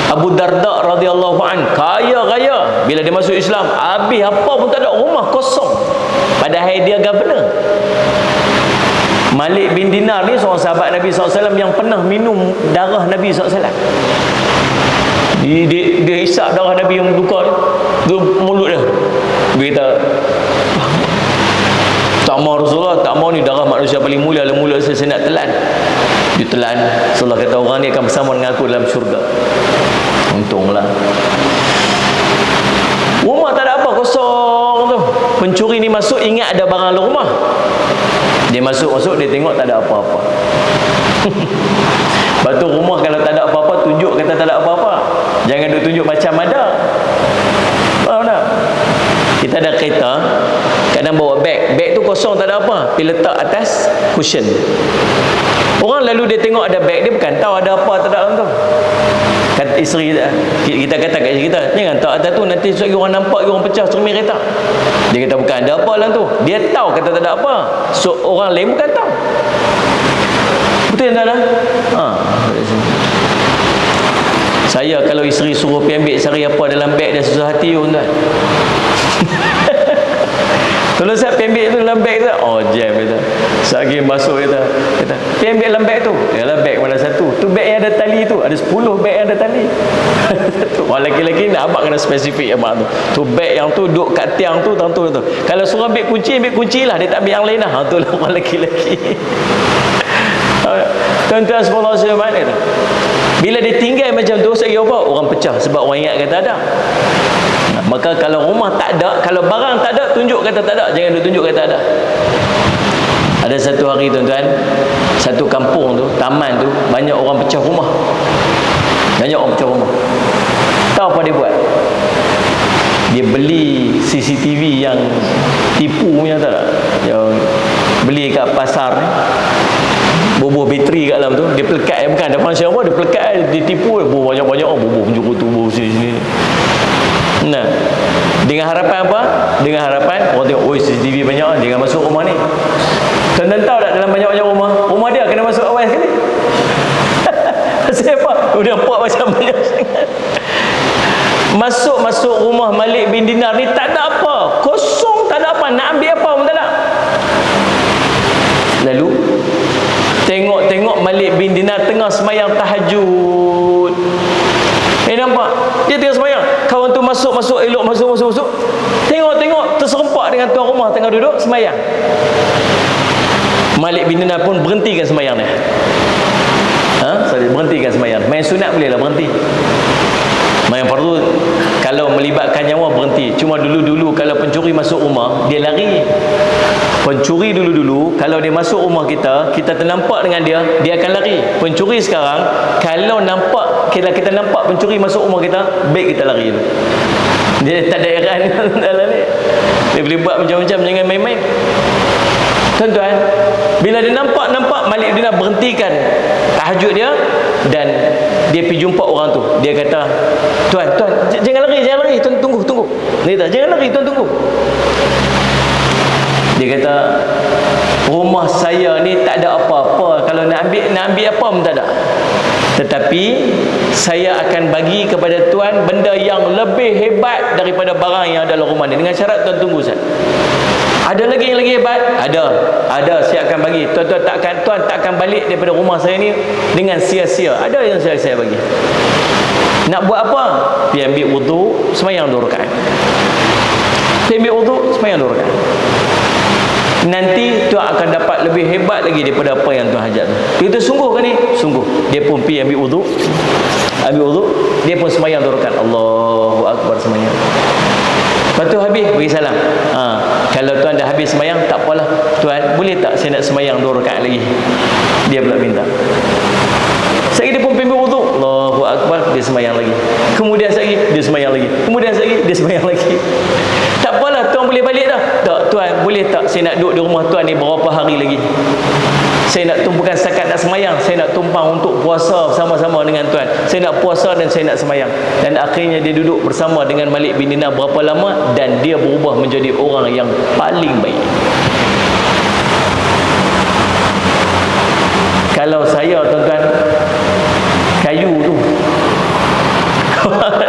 Abu Darda radhiyallahu an, kaya raya. Bila dia masuk Islam, habis apa pun tak ada, rumah kosong. Padahal dia governor. Malik bin Dinar ni seorang sahabat Nabi SAW yang pernah minum darah Nabi SAW. Dia hisap darah Nabi yang luka tu mulut dia. Dia kata, tak mau Rasulullah, tak mau ni darah manusia paling mulia, mula saya nak telan. Dia telan. Rasulullah kata, orang ni akan bersama dengan aku dalam syurga. Untunglah. Rumah tak ada apa, kosong tu. Pencuri ni masuk, ingat ada barang dalam rumah. Dia masuk, dia tengok tak ada apa-apa. Lepas tu rumah kalau tak ada apa-apa, tunjuk kata tak ada apa-apa. Jangan duk tunjuk macam ada. Faham tak? Kita ada kereta, kadang bawa beg tu kosong tak ada apa, pergi letak atas cushion. Orang lalu dia tengok ada beg, dia bukan tahu ada apa tak ada dalam tu. Kata isteri kita kata kat isteri kita, jangan tak ada tu, nanti suatu orang nampak orang pecah cermin kereta. Dia kata bukan ada apa dalam tu. Dia tahu kata tak ada apa. So orang lain bukan tahu. Betul tak ada? Saya kalau isteri suruh pergi ambil cari apa dalam beg dia, susah hati pun tuan. Tolong saya pergi ambil tu dalam beg tu. Oh jam kata. Sagi masuk kata, pergi ambil dalam beg tu. Yalah beg mana satu? Tu beg yang ada tali tu. Ada 10 beg yang ada tali. Orang lelaki-lelaki nak abang kena spesifik abang tu. Tu beg yang tu duduk kat tiang tu, tentu tu. Kalau suruh ambil kunci lah. Dia tak ambil yang lain lah. Tu lah orang lelaki-lelaki. Tuan-tuan semua mana tu? Bila dia tinggal macam tu, saya apa? Orang pecah sebab orang ingat kata ada. Maka kalau rumah tak ada, kalau barang tak ada, tunjuk kata tak ada. Jangan tunjuk kata ada. Ada satu hari tuan-tuan, satu kampung tu, taman tu, banyak orang pecah rumah. Banyak orang pecah rumah. Tahu apa dia buat? Dia beli CCTV yang tipu punya, tak? Yang beli kat pasar ni. Bubuh bateri kat dalam tu, dia pelekat, bukan ada function apa, dia pelekat, dia tipu, banyak-banyak bubuh penjuru tu, bubuh sini. Nah, dengan harapan apa? Dengan harapan orang tengok, oi CCTV banyak, jangan masuk rumah ni. Tuan-tuan tahu tak dalam banyak-banyak rumah dia kena masuk awal sekali. Pasal apa? Dia nampak macam banyak sangat. Masuk rumah Malik bin Dinar ni tak ada apa, kosong, tak ada apa, nak ambil apa pun tak ada. Lalu tengok Malik bin Dinar tengah semayang tahajud. Nampak? Dia tengah semayang. Kawan tu masuk, elok masuk. Tengok, terserempak dengan tuan rumah tengah duduk semayang. Malik bin Dinar pun berhentikan semayang dia. Berhentikan semayang. Main sunat bolehlah berhenti. Main fardu kalau melibatkan nyawa berhenti. Cuma dulu kalau pencuri masuk rumah, dia lari. Pencuri dulu kalau dia masuk rumah kita ternampak dengan dia akan lari. Pencuri sekarang kalau kita nampak pencuri masuk rumah kita, baik kita lari. Dia tak ada heran dalam ni. Dia boleh buat macam-macam, jangan main-main. Tuan-tuan, bila dia nampak Malik dia nak berhentikan tahajud dia dan dia pergi jumpa orang tu. Dia kata, Tuan, jangan lari, tuan tunggu. Dia kata, jangan lari, tuan tunggu. Dia kata, rumah saya ni tak ada apa-apa. Kalau nak ambil apa pun tak ada. Tetapi saya akan bagi kepada tuan benda yang lebih hebat daripada barang yang ada dalam rumah ni. Dengan syarat tuan tunggu saja. Ada lagi yang lagi hebat? Ada, saya akan bagi. Tuan tak akan balik daripada rumah saya ni dengan sia-sia. Ada yang saya bagi. Nak buat apa? Pergi ambil wuduk, semayang 2 rakaat. Pergi ambil wuduk, semayang 2 rakaat. Nanti tuan akan dapat lebih hebat lagi daripada apa yang tuan hajat tu. Kita sungguh kan ni? Sungguh. Dia pun pergi ambil wuduk, dia pun semayang 2 rakaat. Allahu Akbar, semayang. Lepas tu habis, bagi salam. Kalau tuan dah habis semayang, tak apalah. Tuan, boleh tak saya nak semayang 2 rakaat lagi? Dia pula minta. Sekali dia pun ambil wuduk. Allahu Akbar, dia semayang lagi. Kemudian sekali, dia semayang lagi. Kemudian sekali, dia semayang lagi. Tak apalah, tuan boleh balik dah. Tak, tuan, boleh tak saya nak duduk di rumah tuan ni berapa hari lagi? Saya nak bukan setakat nak semayang, saya nak tumpang untuk puasa sama-sama dengan tuan. Saya nak puasa dan saya nak semayang. Dan akhirnya dia duduk bersama dengan Malik bin Dinar berapa lama dan dia berubah menjadi orang yang paling baik. Kalau saya, tuan-tuan, kayu tu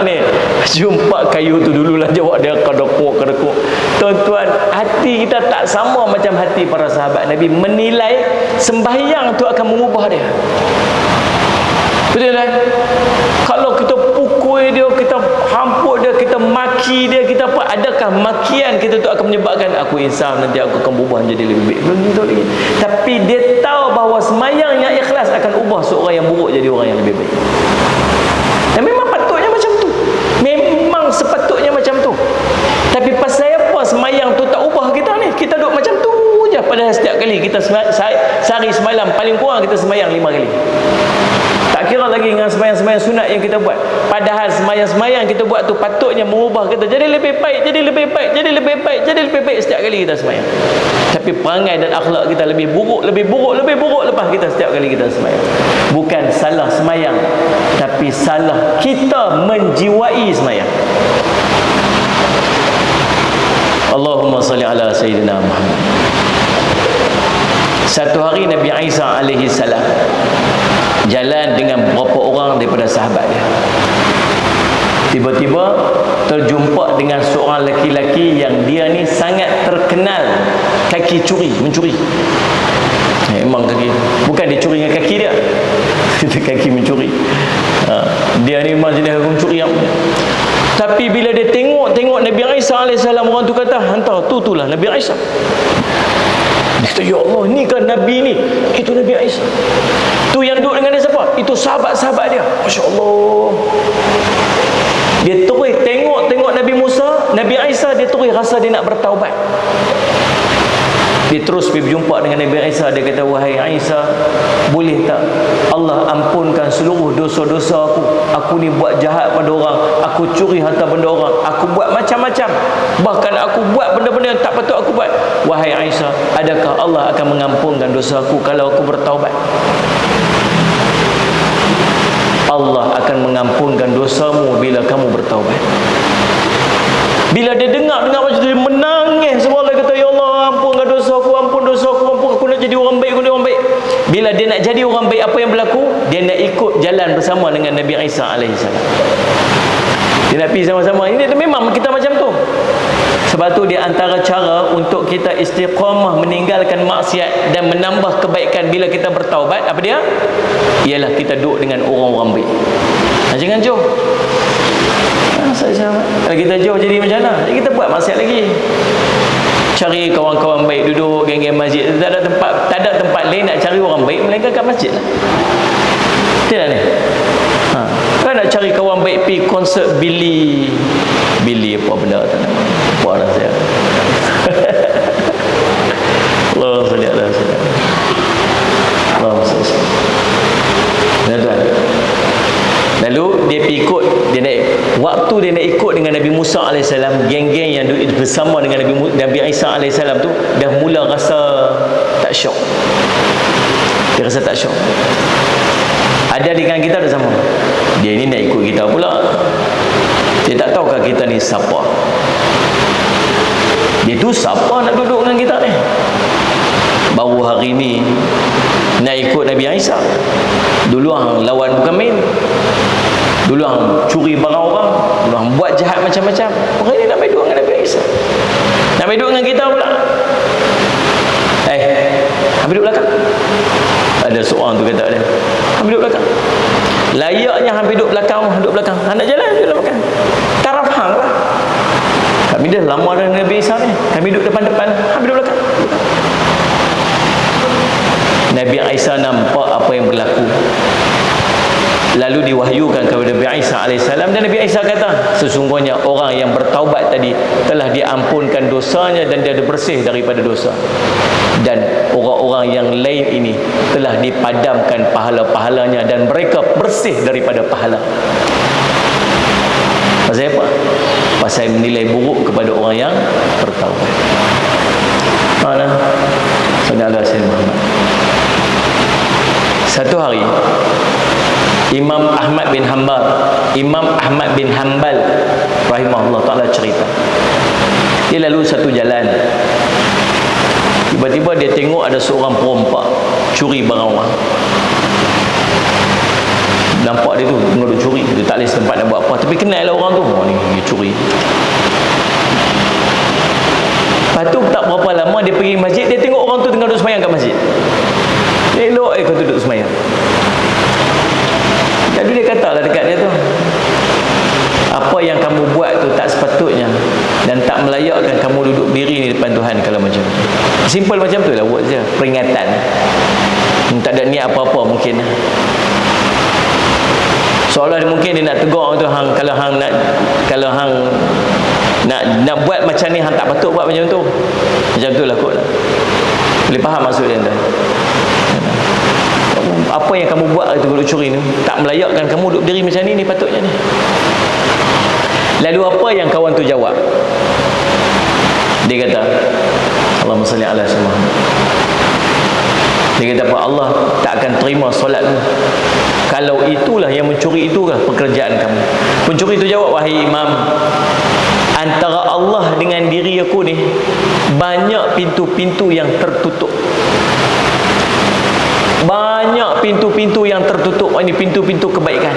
ni jumpa kayu tu dululah jawab dia kedekuk. Tuan-tuan, hati kita tak sama macam hati para sahabat Nabi menilai sembahyang tu akan mengubah dia. Betul tak? Kalau kita pukul dia, kita hampuk dia, kita maki dia, kita apa, adakah makian kita tu akan menyebabkan aku insaf, nanti aku akan berubah menjadi lebih baik? Belum tentu lagi. Tapi dia tahu bahawa sembahyang yang ikhlas akan ubah seorang yang buruk jadi orang yang lebih baik. Dan memang patutnya macam tu. Memang sepatutnya macam tu. Tapi pasal apa sembahyang tu tak ubah kita ni? Kita duduk macam tu je. Padahal setiap kali kita sehari semalam paling kurang kita sembahyang 5 kali. Tak kira lagi dengan sembahyang-sembahyang sunat yang kita buat. Padahal sembahyang-sembahyang kita buat tu patutnya mengubah kita jadi lebih baik, jadi lebih baik, jadi lebih baik, jadi lebih baik setiap kali kita sembahyang. Tapi perangai dan akhlak kita lebih buruk, lebih buruk, lebih buruk lepas kita setiap kali kita sembahyang. Bukan salah sembahyang, tapi salah kita menjiwai sembahyang. Allahumma salli ala Sayyidina Muhammad. Satu hari Nabi Isa alaihi salam jalan dengan beberapa orang daripada sahabat dia. Tiba-tiba terjumpa dengan seorang lelaki yang dia ni sangat terkenal kaki curi, mencuri. Memang kaki, bukan dia curi dengan kaki dia. Itu kaki mencuri. Dia ni memang jenis mencuri yang. Tapi bila dia tengok Nabi Isa AS, orang tu kata, hantar tulah Nabi Isa. Dia kata, ya Allah, ni kan Nabi ni. Itu Nabi Isa. Tu yang duduk dengan dia siapa? Itu sahabat-sahabat dia. Masya Allah. Dia terus tengok Nabi Musa, Nabi Isa, dia terus rasa dia nak bertaubat. Dia terus pergi berjumpa dengan Nabi Isa. Dia kata, wahai Isa, boleh tak Allah ampunkan seluruh dosa-dosa aku? Aku ni buat jahat pada orang, aku curi harta benda orang, aku buat macam-macam, bahkan aku buat benda-benda yang tak patut aku buat. Wahai Isa, adakah Allah akan mengampunkan dosa aku kalau aku bertaubat? Allah akan mengampunkan dosamu bila kamu bertaubat. Bila dia dengar macam tu, dia menangis sebab dia kata, ya Allah, ampunkan dosa aku, ampun dosa aku, ampun, aku nak jadi orang baik, aku nak orang baik. Bila dia nak jadi orang baik, apa yang berlaku? Dia nak ikut jalan bersama dengan Nabi Isa alaihissalam. Dia nak pergi sama-sama. Ini memang kita macam tu. Sebab tu di antara cara untuk kita istiqamah meninggalkan maksiat dan menambah kebaikan bila kita bertaubat, apa dia? Ialah kita duduk dengan orang-orang baik. Jangan jauh. Kalau kita jauh jadi macam mana? Jadi kita buat maksiat lagi. Cari kawan-kawan baik, duduk geng-geng masjid. Tak ada tempat lain nak cari orang baik melainkan kat masjid lah. Tidak ni? Kalau nak cari kawan baik, pergi konsert Billy apa benda tak nak. Apa dah saya. Allah salli ala sallam. Allah salli. Tuan-tuan. Lalu dia pergi ikut, dia naik. Waktu dia nak ikut dengan Nabi Musa AS, geng-geng yang bersama dengan Nabi Isa AS tu dah mula rasa tak syok. Dia rasa tak syok. Ada dengan kita ada sama. Dia ni nak ikut kita pula. Dia tak tahukah kita ni siapa. Dia tu siapa nak duduk dengan kita ni? Baru hari ni nak ikut Nabi Isa. Dulu hang lawan bukan main. Dulu hang curi barang orang, dulu hang buat jahat macam-macam. Orang ni nak main duduk dengan Nabi Isa. Nak main duduk dengan kita pula. Hang duduk belakang. Ada seorang tu kata dia, hang duduk belakang. Layaknya hang duduk belakang, duduk belakang. Hang nak jalan, duduk belakang. Taraf hang lah. Kami dah lama dengan Nabi Isa ni. Kami duduk depan-depan, hang duduk belakang. Nabi Isa nampak apa yang berlaku. Lalu diwahyukan kepada Nabi Isa AS, dan Nabi Isa kata, sesungguhnya orang yang bertaubat tadi telah diampunkan dosanya dan dia bersih daripada dosa, dan orang-orang yang lain ini telah dipadamkan pahala-pahalanya dan mereka bersih daripada pahala. Pasal apa? Pasal menilai buruk kepada orang yang bertaubat. Mana? Saudara saya Muhammad. Satu hari Imam Ahmad bin Hanbal rahimahullah ta'ala cerita, dia lalu satu jalan. Tiba-tiba dia tengok ada seorang perompak curi barang orang. Nampak dia tu menurut curi, dia tak boleh sempat nak buat apa, tapi kenal lah orang tu. Oh ni dia curi. Lepas tu tak berapa lama dia pergi masjid, dia tengok orang tu tengah duduk semayang kat masjid. Elok kau duduk semayang. Lalu dia katalah dekat dia tu, apa yang kamu buat tu tak sepatutnya dan tak melayakkan kamu duduk diri ni depan Tuhan kalau macam tu. Simple macam tu lah buat je, peringatan. Tak ada niat apa-apa mungkin. Seolah mungkin dia nak tegur tu, hang kalau hang nak buat macam ni, hang tak patut buat macam tu. Macam tu lah kot lah. Boleh faham maksud dia tuan? Apa yang kamu buat itu duduk curi ni tak melayakkan kamu duduk diri macam ni patutnya ni. Lalu apa yang kawan tu jawab? Dia kata, Allahumma salli ala Muhammad. Dia kata apa? Allah tak akan terima solatmu kalau itulah yang mencuri, itukah pekerjaan kamu. Pencuri itu jawab, wahai imam, antara Allah dengan diri aku ni banyak pintu-pintu yang tertutup. Banyak pintu-pintu yang tertutup. Ini pintu-pintu kebaikan.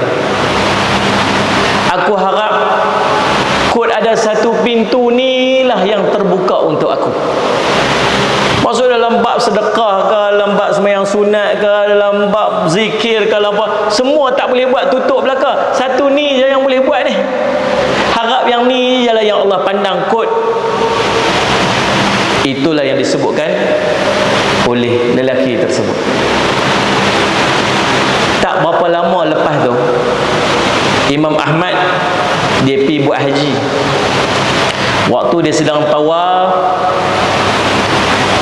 Aku harap kot ada satu pintu ni lah yang terbuka untuk aku. Maksud dalam bab sedekah ke, dalam bab sembahyang sunat ke, dalam bab zikir ke, apa, semua tak boleh buat, tutup belaka. Satu ni je yang boleh buat ni. Harap yang ni je lah yang Allah pandang kot. Itulah yang disebutkan oleh lelaki tersebut. Tak berapa lama lepas tu, Imam Ahmad dia pergi buat haji. Waktu dia sedang tawaf,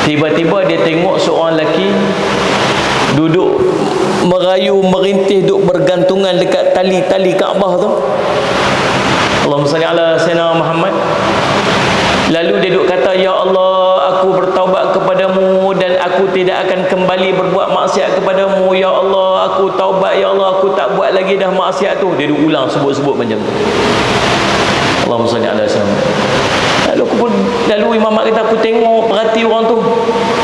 tiba-tiba dia tengok seorang lelaki duduk merayu, merintih, duduk bergantungan dekat tali-tali Kaabah tu. Allahumma salli ala sayyidina Muhammad. Lalu dia duduk kata, ya Allah, aku bertaubat kepadamu dan aku tidak akan kembali berbuat maksiat kepadamu. Ya Allah, aku taubat. Ya Allah, aku tak buat lagi dah maksiat tu. Dia duduk ulang sebut-sebut macam tu. Allahumma salli ala sayyidina. Lalu Imam Ahmad kata, aku tengok, perhati orang tu.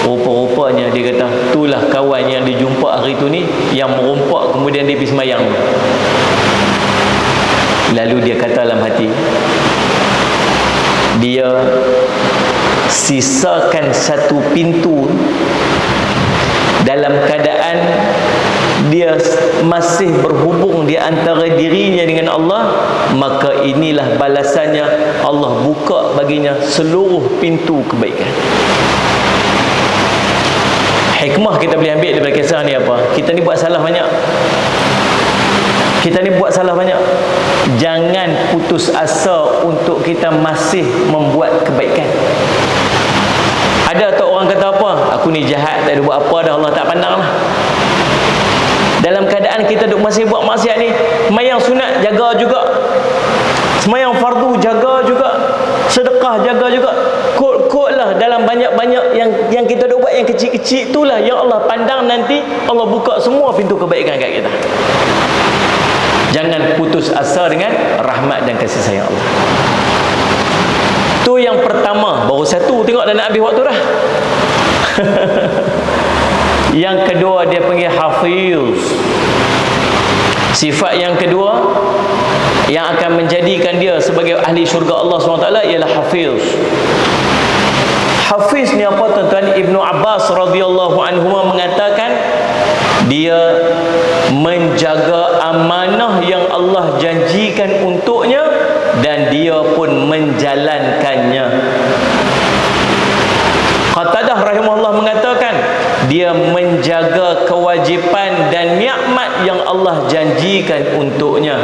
Rupa-rupanya dia kata, itulah kawan yang dia jumpa hari tu ni, yang merompak kemudian dia pergi semayang. Lalu dia kata dalam hati, dia sisakan satu pintu dalam keadaan dia masih berhubung di antara dirinya dengan Allah, maka inilah balasannya. Allah buka baginya seluruh pintu kebaikan. Hikmah kita boleh ambil daripada kisah ni apa? Kita ni buat salah banyak. Kita ni buat salah banyak. Jangan putus asa untuk kita masih membuat kebaikan. Ada tak orang kata apa? Aku ni jahat, tak ada buat apa dah, Allah tak pandang lah. Dalam keadaan kita duk masih buat maksiat ni, semayang sunat jaga juga, semayang fardu jaga juga, sedekah jaga juga. Kot-kot lah dalam banyak-banyak yang kita duk buat yang kecil-kecil itulah yang Allah pandang nanti. Allah buka semua pintu kebaikan kat kita. Jangan putus asa dengan rahmat dan kasih sayang Allah. Tu yang pertama. Baru satu, tengok dah nak habis waktu dah. Yang kedua, dia panggil hafiz. Sifat yang kedua yang akan menjadikan dia sebagai ahli syurga Allah SWT ialah hafiz. Hafiz ni apa tuan-tuan? Ibnu Abbas radhiyallahu anhu mengatakan dia menjaga amanah yang Allah janjikan untuknya dan dia pun menjalankannya. Qatadah rahimahullah mengatakan dia menjaga kewajipan dan nikmat yang Allah janjikan untuknya.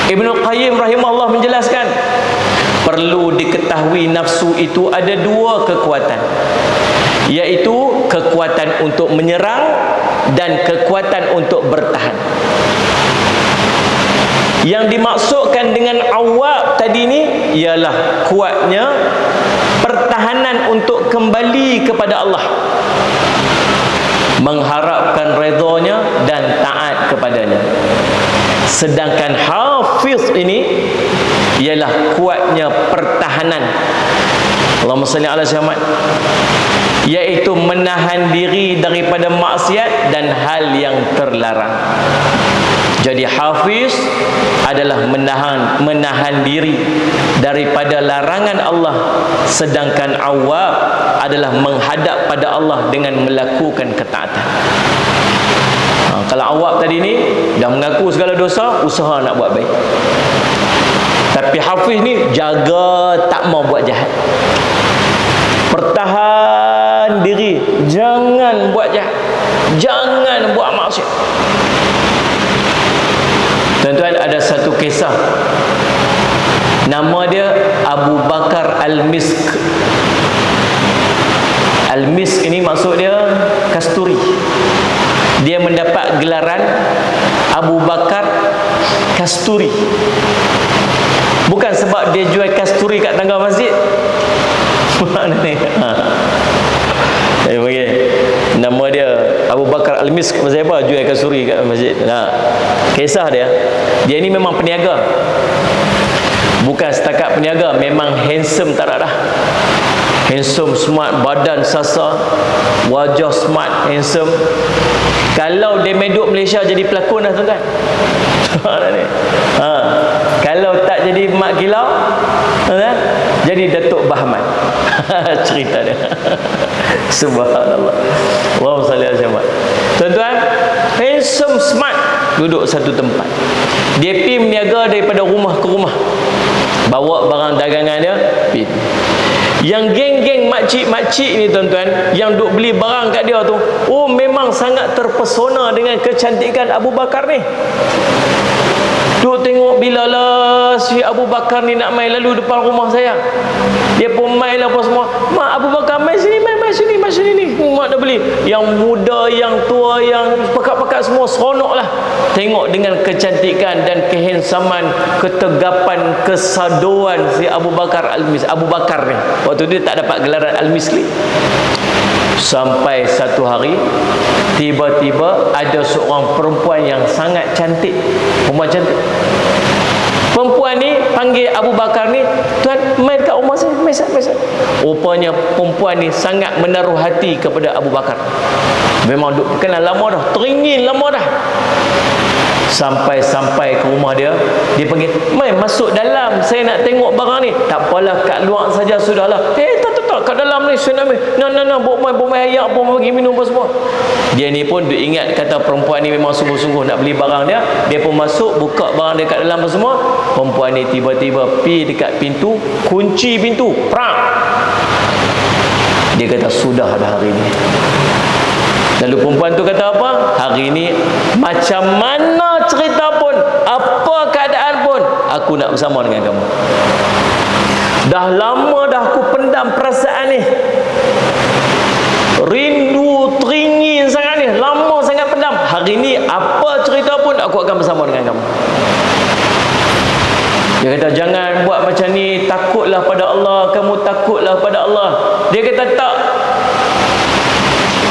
Ibnu Qayyim rahimahullah menjelaskan, perlu diketahui nafsu itu ada dua kekuatan, iaitu kekuatan untuk menyerang dan kekuatan untuk bertahan. Yang dimaksudkan dengan awab tadi ni ialah kuatnya pertahanan untuk kembali kepada Allah, mengharapkan redhanya dan taat kepadanya. Sedangkan hafiz ini ialah kuatnya pertahanan, Allahumma salli ala Muhammad, iaitu menahan diri daripada maksiat dan hal yang terlarang. Jadi hafiz adalah menahan diri daripada larangan Allah, sedangkan awwab adalah menghadap pada Allah dengan melakukan ketaatan. Kalau awwab tadi ni dah mengaku segala dosa, usaha nak buat baik. Tapi hafiz ni jaga tak mau buat jahat. Pertahan diri, jangan buat jahat, jangan buat maksiat. Tuan-tuan, ada satu kisah, nama dia Abu Bakar Al-Misk. Al-Misk ini maksud dia kasturi. Dia mendapat gelaran Abu Bakar Kasturi, bukan sebab dia jual kasturi kat tangga masjid. Mana ni? Nama dia Abu Bakar Al-Misk. Pasal apa jual kasturi kat masjid? Kisah dia ni memang peniaga. Bukan setakat peniaga, memang handsome tak ada dah. Handsome, smart, badan sasa, wajah smart, handsome. Kalau dia meduk Malaysia jadi pelakon dah, tuan-tuan. Kalau tak jadi Mak Kilau, jadi Datuk Bahman. Cerita dia. Subhanallah. Allahumma salli ala Muhammad. Tuan-tuan, handsome, smart, duduk satu tempat. Dia pergi meniaga daripada rumah ke rumah, bawa barang dagangan dia pergi. Yang geng-geng makcik-makcik ni, tuan-tuan, yang duk beli barang kat dia tu, oh memang sangat terpesona dengan kecantikan Abu Bakar ni. Duk tengok bila lah si Abu Bakar ni nak main lalu depan rumah saya. Dia pun main lah apa semua. Mak, Abu Bakar main sini, main sini, main sini ni. Mak dah beli. Yang muda, yang tua, yang pekat-pekat semua seronok lah. Tengok dengan kecantikan dan kehansaman, ketegapan, kesaduan si Abu Bakar Al-Misk. Abu Bakar ni waktu dia tak dapat gelaran Al-Miskli. Sampai satu hari, tiba-tiba ada seorang perempuan yang sangat cantik. Perempuan cantik. Perempuan ni panggil Abu Bakar ni, tuan main kat rumah saya, main. Rupanya perempuan ni sangat menaruh hati kepada Abu Bakar. Memang duk kenal lama dah, teringin lama dah. Sampai ke rumah dia, dia panggil, main masuk dalam, saya nak tengok barang ni. Tak apalah, kat luar saja sudahlah. Tak, kat dalam ni saya nak main. Bawa main ayak pun, bagi minum apa semua. Dia ni pun dia ingat kata perempuan ni memang sungguh-sungguh nak beli barang dia. Dia pun masuk, buka barang dia kat dalam apa semua. Perempuan ni tiba-tiba pergi dekat pintu, kunci pintu, prang. Dia kata, sudah dah hari ni. Lalu perempuan tu kata apa? Hari ni macam mana cerita pun, apa keadaan pun, aku nak bersama dengan kamu. Dah lama dah aku pendam perasaan ni. Rindu, teringin sangat ni, lama sangat pendam. Hari ni apa cerita pun aku akan bersama dengan kamu. Dia kata, jangan buat macam ni, takutlah pada Allah, kamu takutlah pada Allah. Dia kata, tak.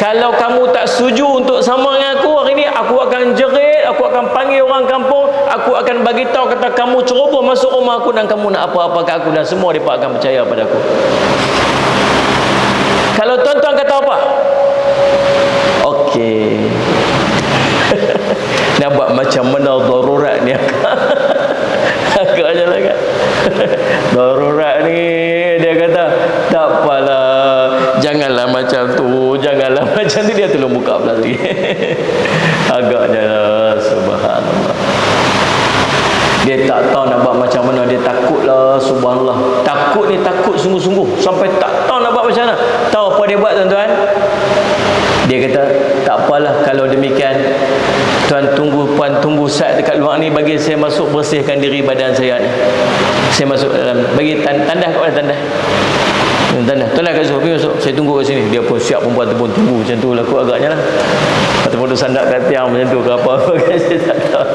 Kalau kamu tak setuju untuk sama dengan aku hari ni, aku akan jerit, aku akan panggil orang kampung, aku akan bagi tahu kata kamu ceroboh masuk rumah aku dan kamu nak apa-apa kat aku, dan semua mereka akan percaya pada aku. Kalau tuan-tuan kata apa? Okey. Nak buat macam mana darurat ni? Agaknya lah kan. Darurat ni, dia kata, tak apalah, janganlah macam tu, janganlah macam tu. Dia tolong buka belah lagi. Agaknya lah, subhanallah. Dia tak tahu nak buat macam mana. Dia takutlah, subhanallah. Takut ni takut sungguh-sungguh, sampai tak tahu nak buat macam mana. Tahu apa dia buat, tuan-tuan? Dia kata, tak apalah kalau demikian, tuan tunggu, puan tunggu saat dekat luar ni, bagi saya masuk bersihkan diri badan saya ni. Saya masuk dalam, bagi tandah kat mana, tandah. Tandah kat situ, pergi masuk, saya tunggu kat sini. Dia pun siap, perempuan tu pun tunggu macam tu lah, kot agaknya lah. Ataupun tu sandak kat tiang macam tu ke apa. Saya tak tahu.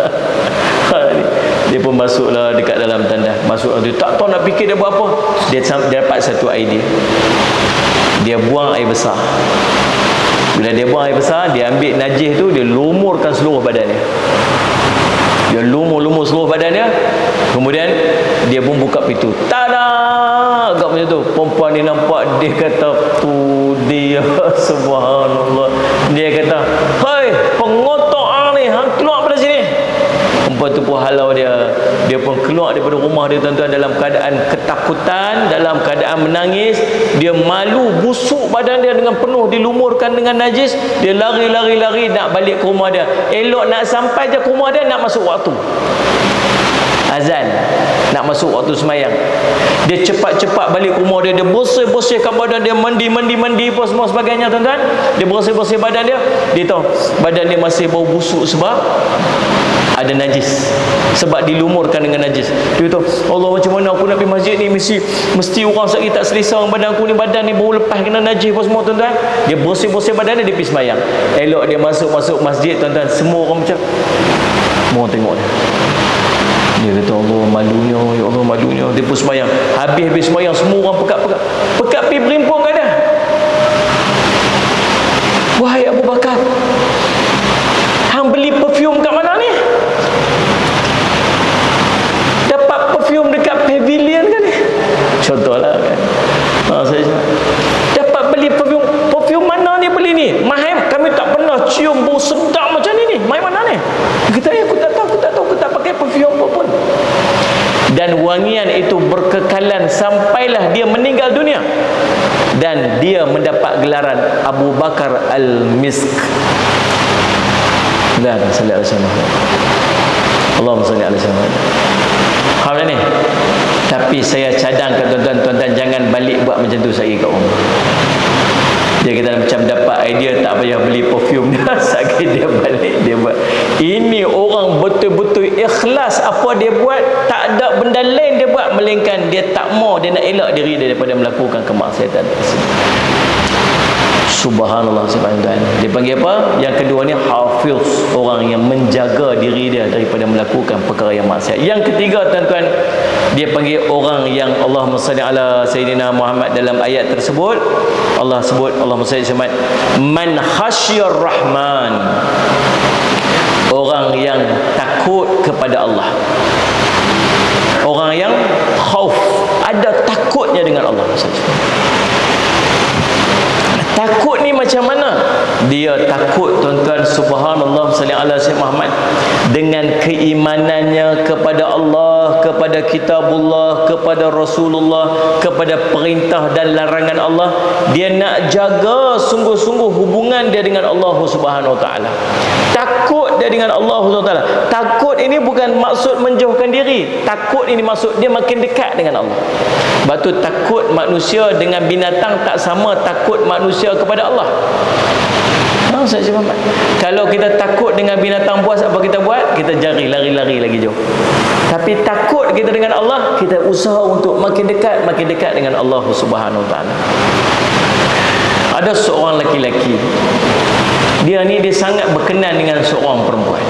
Dia pun masuklah dekat dalam tandah. Masuk, dia tak tahu nak fikir dia buat apa. Dia dapat satu idea. Dia buang air besar. Bila dia buang air besar, dia ambil najis tu, dia lumurkan seluruh badan dia. Dia lumur seluruh badan dia. Kemudian dia pun buka pintu. Tada! Agak macam tu. Perempuan ni nampak, dia kata, tu dia. Subhanallah. Dia kata, hai, pengotok ni, hang keluar pada sini. Lepas tu pun halau dia pun keluar daripada rumah dia tuan-tuan dalam keadaan ketakutan, dalam keadaan menangis. Dia malu, busuk badan dia dengan penuh dilumurkan dengan najis. Dia lari nak balik ke rumah dia. Elok nak sampai je ke rumah dia, nak masuk waktu azan, nak masuk waktu semayang. Dia cepat-cepat balik rumah dia. Dia bersih-bersihkan badan dia, mandi apa semua sebagainya tuan-tuan. Dia bersih-bersih badan dia. Dia tahu badan dia masih bau busuk sebab ada najis, sebab dilumurkan dengan najis. Dia tahu, Allah, macam mana aku nak pergi masjid ni, mesti orang sakit tak selesa badan aku ni, badan ni bau lepas kena najis apa semua tuan-tuan. Dia bersih-bersih badan dia pergi semayang. Elok dia masuk masjid tuan-tuan, semua orang macam mau tengok dia. Dia kata, Allah malunya, ya Allah malunya. Dia pun semayang. Habis semayang, semua orang pekat pergi berimpun kat dia. Wahai Abu Bakar, hang beli perfume kat mana ni? Dapat perfume dekat pavilion kan ni? Contohlah kan. Saya dapat beli perfume mana ni beli ni? Mahal, kami tak pernah cium bau sedap macam ni. Mai mana ni? Kita aku tak tahu, aku tak pakai perfume apa pun. Dan wangian itu berkekalan sampailah dia meninggal dunia. Dan dia mendapat gelaran Abu Bakar Al-Misk. Dan sallallahu alaihi wasallam. Allahumma salli alaihi wasallam. Faham ni? Tapi saya cadangkan tuan-tuan jangan balik buat macam tu saya kat rumah. Dia kata macam dapat idea, tak payah beli perfume dah, sakit dia balik dia buat. Ini orang betul-betul ikhlas apa dia buat, tak ada benda lain dia buat melainkan dia tak mau, dia nak elak diri dia daripada melakukan kemaksiatan tersebut. Subhanallah, subhanallah. Dia panggil apa? Yang kedua ni hafiz, orang yang menjaga diri dia daripada melakukan perkara yang maksiat. Yang ketiga tuan-tuan, dia panggil orang yang Allahumma salli ala Sayyidina Muhammad dalam ayat tersebut. Allah sebut, Allahumma salli ala man khasyar rahman, orang yang takut kepada Allah, orang yang khauf, ada takutnya dengan Allah. Takut ni macam mana? Dia takut tuan-tuan, subhanallah, sallallahu alaihi Muhammad, dengan keimanannya kepada Allah, kepada kitabullah, kepada Rasulullah, kepada perintah dan larangan Allah. Dia nak jaga sungguh-sungguh hubungan dia dengan Allah Subhanahu wa taala. Takut dia dengan Allah Subhanahu wa taala. Takut ini bukan maksud menjauhkan diri. Takut ini maksud dia makin dekat dengan Allah. Sebab tu takut manusia dengan binatang tak sama takut manusia kepada Allah. Kalau kita takut dengan binatang buas, apa kita buat? Kita lari lagi jauh. Tapi takut kita dengan Allah, kita usaha untuk makin dekat dengan Allah Subhanahu wa taala. Ada seorang lelaki, dia sangat berkenan dengan seorang perempuan.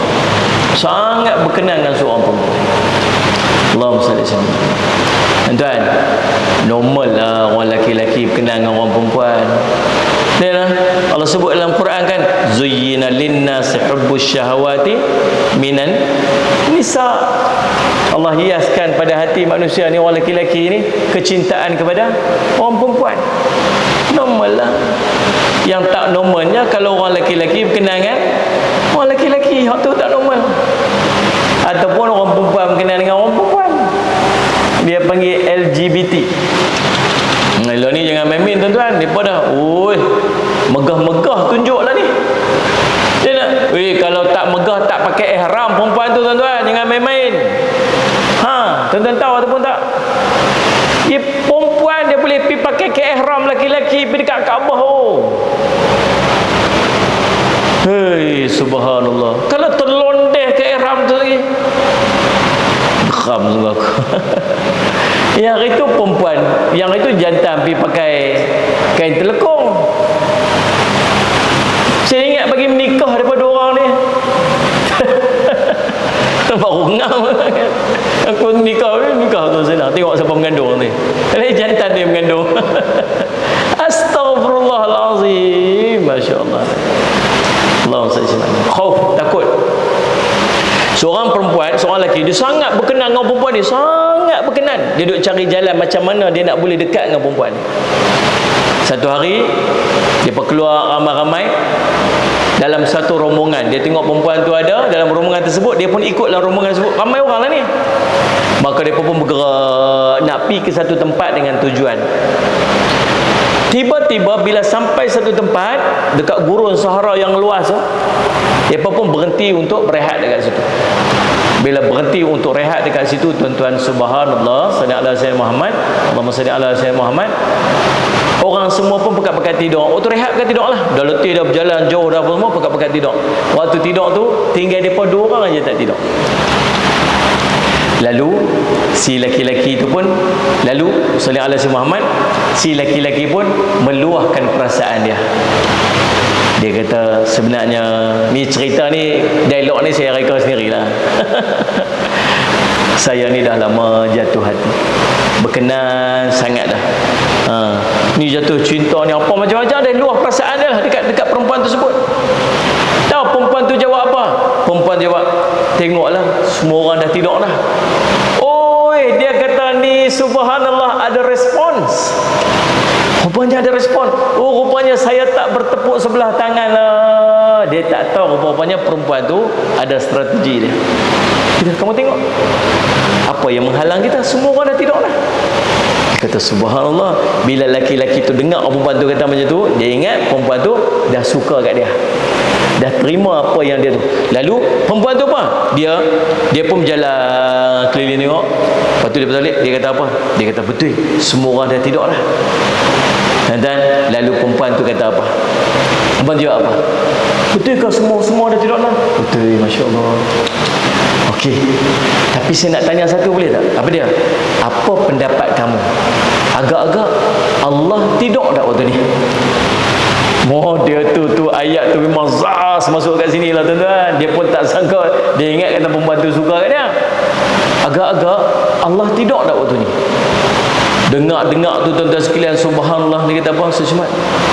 Sangat berkenan dengan seorang perempuan. Allahumma salli alaihi wasallam. Tuan, normal lah orang lelaki berkenan dengan orang perempuan. Dia Allah sebut dalam Quran kan, zuyyina lin-nasi hubbus syahawati minan nisa. Allah hiaskan pada hati manusia ni, orang lelaki ni, kecintaan kepada orang perempuan. Normal lah. Yang tak normalnya kalau orang lelaki berkenan kan orang lelaki, hak tu tak normal. Ataupun orang perempuan berkenan dengan orang perempuan, dia panggil LGBT. Lah ni jangan main-main tuan-tuan. Depa dah, oi, megah-megah tunjuklah ni. Dia nak, kalau tak megah tak pakai ihram perempuan tu tuan-tuan, jangan main-main. Tuan-tuan tahu ataupun tak? Dia perempuan dia boleh pergi pakai ke ihram laki-laki pergi dekat Kaabah. Hei, subhanallah. Kalau terlondeh ke ihram tu lagi, geram juga aku. Yang itu perempuan, yang itu jantan pergi pakai kain telekung. Saya ingat bagi menikah daripada orang ni. Baru ngam. Aku nikah tu senang. Tengok siapa mengandung ni. Ini jantan dia mengandung. Astaghfirullahalazim. Masya-Allah. Allahumma salli alaihi. Khauf, takut. Seorang perempuan, seorang lelaki, dia sangat berkenan dengan perempuan ni, sangat berkenan. Dia duk cari jalan macam mana dia nak boleh dekat dengan perempuan ni. Satu hari dia keluar ramai-ramai, dalam satu rombongan, dia tengok perempuan tu ada dalam rombongan tersebut, dia pun ikut dalam rombongan tersebut, ramai orang lah ni. Maka dia pun bergerak nak pergi ke satu tempat dengan tujuan. Tiba-tiba bila sampai satu tempat dekat gurun Sahara yang luas tu, dia pun berhenti untuk berehat dekat situ. Bila berhenti untuk rehat dekat situ, tuan-tuan, subhanallah, salli ala sayyidina Muhammad, Allahumma salli ala sayyidina Muhammad, orang semua pun pekat-pekat tidur. Waktu rehat pekat tidur lah, dah letih, dah berjalan jauh, dah apa semua, pekat-pekat tidur. Waktu tidur tu tinggal mereka 2 orang aja tak tidur. Lalu si laki-laki itu pun, lalu salli ala sayyidina Muhammad, si laki-laki pun meluahkan perasaan dia. Dia kata, sebenarnya ni cerita ni, dialog ni saya reka sendirilah. Saya ni dah lama jatuh hati, berkenan sangat dah. Ni jatuh cinta ni apa macam-macam, dia luah perasaan dia lah dekat perempuan tersebut. Tahu perempuan tu jawab apa? Perempuan jawab, tengoklah semua orang dah tidur dah. Oi, dia kata ni subhanallah ada respons. Rupanya ada respon. Oh, rupanya saya tak bertepuk sebelah tangan lah. Dia tak tahu rupanya perempuan tu ada strategi dia. Kamu tengok apa yang menghalang kita, semua orang dah tidur dah. Kata subhanallah, bila laki-laki tu dengar perempuan tu kata macam tu, dia ingat perempuan tu dah suka kat dia, dah terima apa yang dia tu. Lalu perempuan tu apa? Dia pun berjalan keliling tengok. Lepas tu dia balik, dia kata apa? Dia kata betul, semua orang dah tidur dah. Dan lalu perempuan tu kata apa? Perempuan jawab apa? Betul ke semua dah tidur dah? Betul, masya-Allah. Okey, tapi saya nak tanya satu, boleh tak? Apa dia? Apa pendapat kamu? Agak-agak Allah tidur tak waktu ni? Oh, dia tu ayat tu memang zas masuk kat sini lah tuan-tuan. Dia pun tak sangka, dia ingat kata perempuan tu suka kat dia. Agak-agak Allah tidur tak waktu ni? Dengar tu tuan-tuan sekalian, subhanallah, dia kata apa? Sesmat,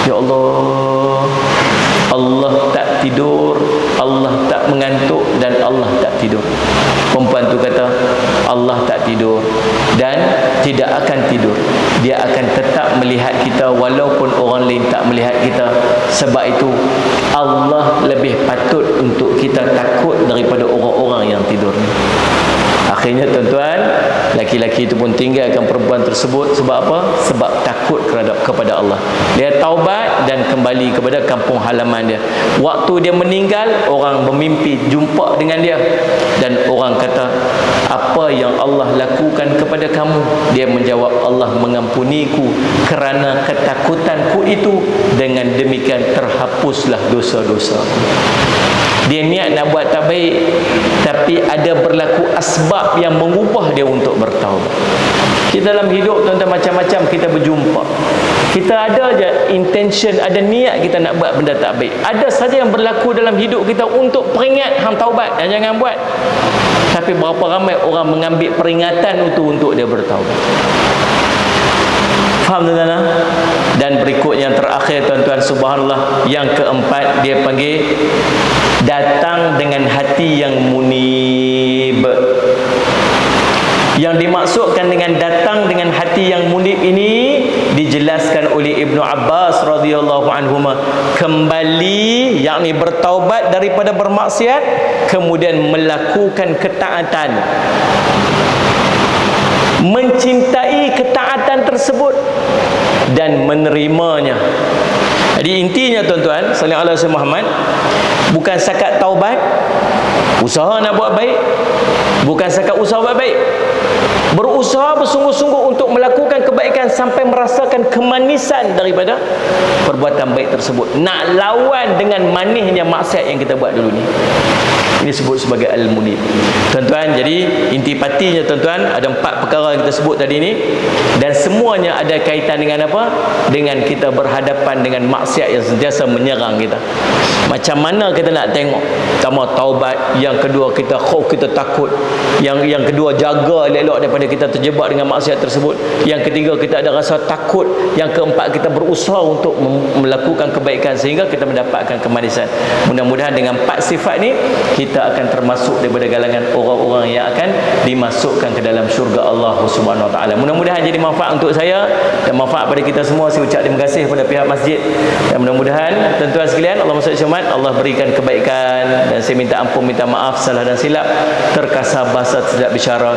ya Allah, Allah tak tidur, Allah tak mengantuk, dan Allah tak tidur. Perempuan tu kata Allah tak tidur dan tidak akan tidur. Dia akan tetap melihat kita walaupun orang lain tak melihat kita. Sebab itu Allah lebih patut untuk kita takut daripada orang-orang yang tidur ni. Akhirnya tuan-tuan, laki-laki itu pun tinggalkan perempuan tersebut. Sebab apa? Sebab takut kepada Allah. Dia taubat dan kembali kepada kampung halaman dia. Waktu dia meninggal, orang bermimpi jumpa dengan dia, dan orang kata, apa yang Allah lakukan kepada kamu? Dia menjawab, Allah mengampuniku kerana ketakutanku itu. Dengan demikian terhapuslah dosa-dosaku. Dia niat nak buat tak baik, tapi ada berlaku asbab yang mengubah dia untuk bertaubat. Kita dalam hidup tuan-tuan, macam-macam kita berjumpa. Kita ada je intention, ada niat kita nak buat benda tak baik. Ada saja yang berlaku dalam hidup kita untuk peringat hang taubat dan jangan buat. Tapi berapa ramai orang mengambil peringatan itu untuk dia bertaubat. Faham tuan-tuan? Dan berikutnya yang terakhir tuan-tuan, subhanallah, yang keempat, dia panggil datang dengan hati yang munib. Yang dimaksudkan dengan datang dengan hati yang munib ini dijelaskan oleh Ibnu Abbas radhiyallahu anhuma, kembali, yakni bertaubat daripada bermaksiat, kemudian melakukan ketaatan, mencintai ketaatan tersebut dan menerimanya. Jadi intinya tuan-tuan, sallallahu alaihi wasallam Muhammad, bukan sakat taubat, usaha nak buat baik, bukan sakat usaha buat baik, berusaha bersungguh-sungguh untuk melakukan kebaikan sampai merasakan kemanisan daripada perbuatan baik tersebut, nak lawan dengan manisnya maksiat yang kita buat dulu ni. Ini disebut sebagai al-munib. Tuan-tuan, jadi intipatinya tuan-tuan, ada 4 perkara yang kita sebut tadi ni, dan semuanya ada kaitan dengan apa? Dengan kita berhadapan dengan maksiat yang sentiasa menyerang kita. Macam mana kita nak tengok? Pertama taubat, yang kedua kita khauf, kita takut, Yang kedua, jaga elok-elok daripada kita terjebak dengan maksiat tersebut. Yang ketiga, kita ada rasa takut. Yang keempat, kita berusaha untuk melakukan kebaikan sehingga kita mendapatkan kemanisan. Mudah-mudahan dengan 4 sifat ni kita akan termasuk daripada galangan orang-orang yang akan dimasukkan ke dalam syurga Allah Subhanahu Wa Taala. Mudah-mudahan jadi manfaat untuk saya dan manfaat pada kita semua. Saya ucap terima kasih kepada pihak masjid dan mudah-mudahan tuan-tuan sekalian, Allah SWT, Allah berikan kebaikan dan saya minta ampun, minta maaf salah dan silap, terkasar bahasa tidak bicara.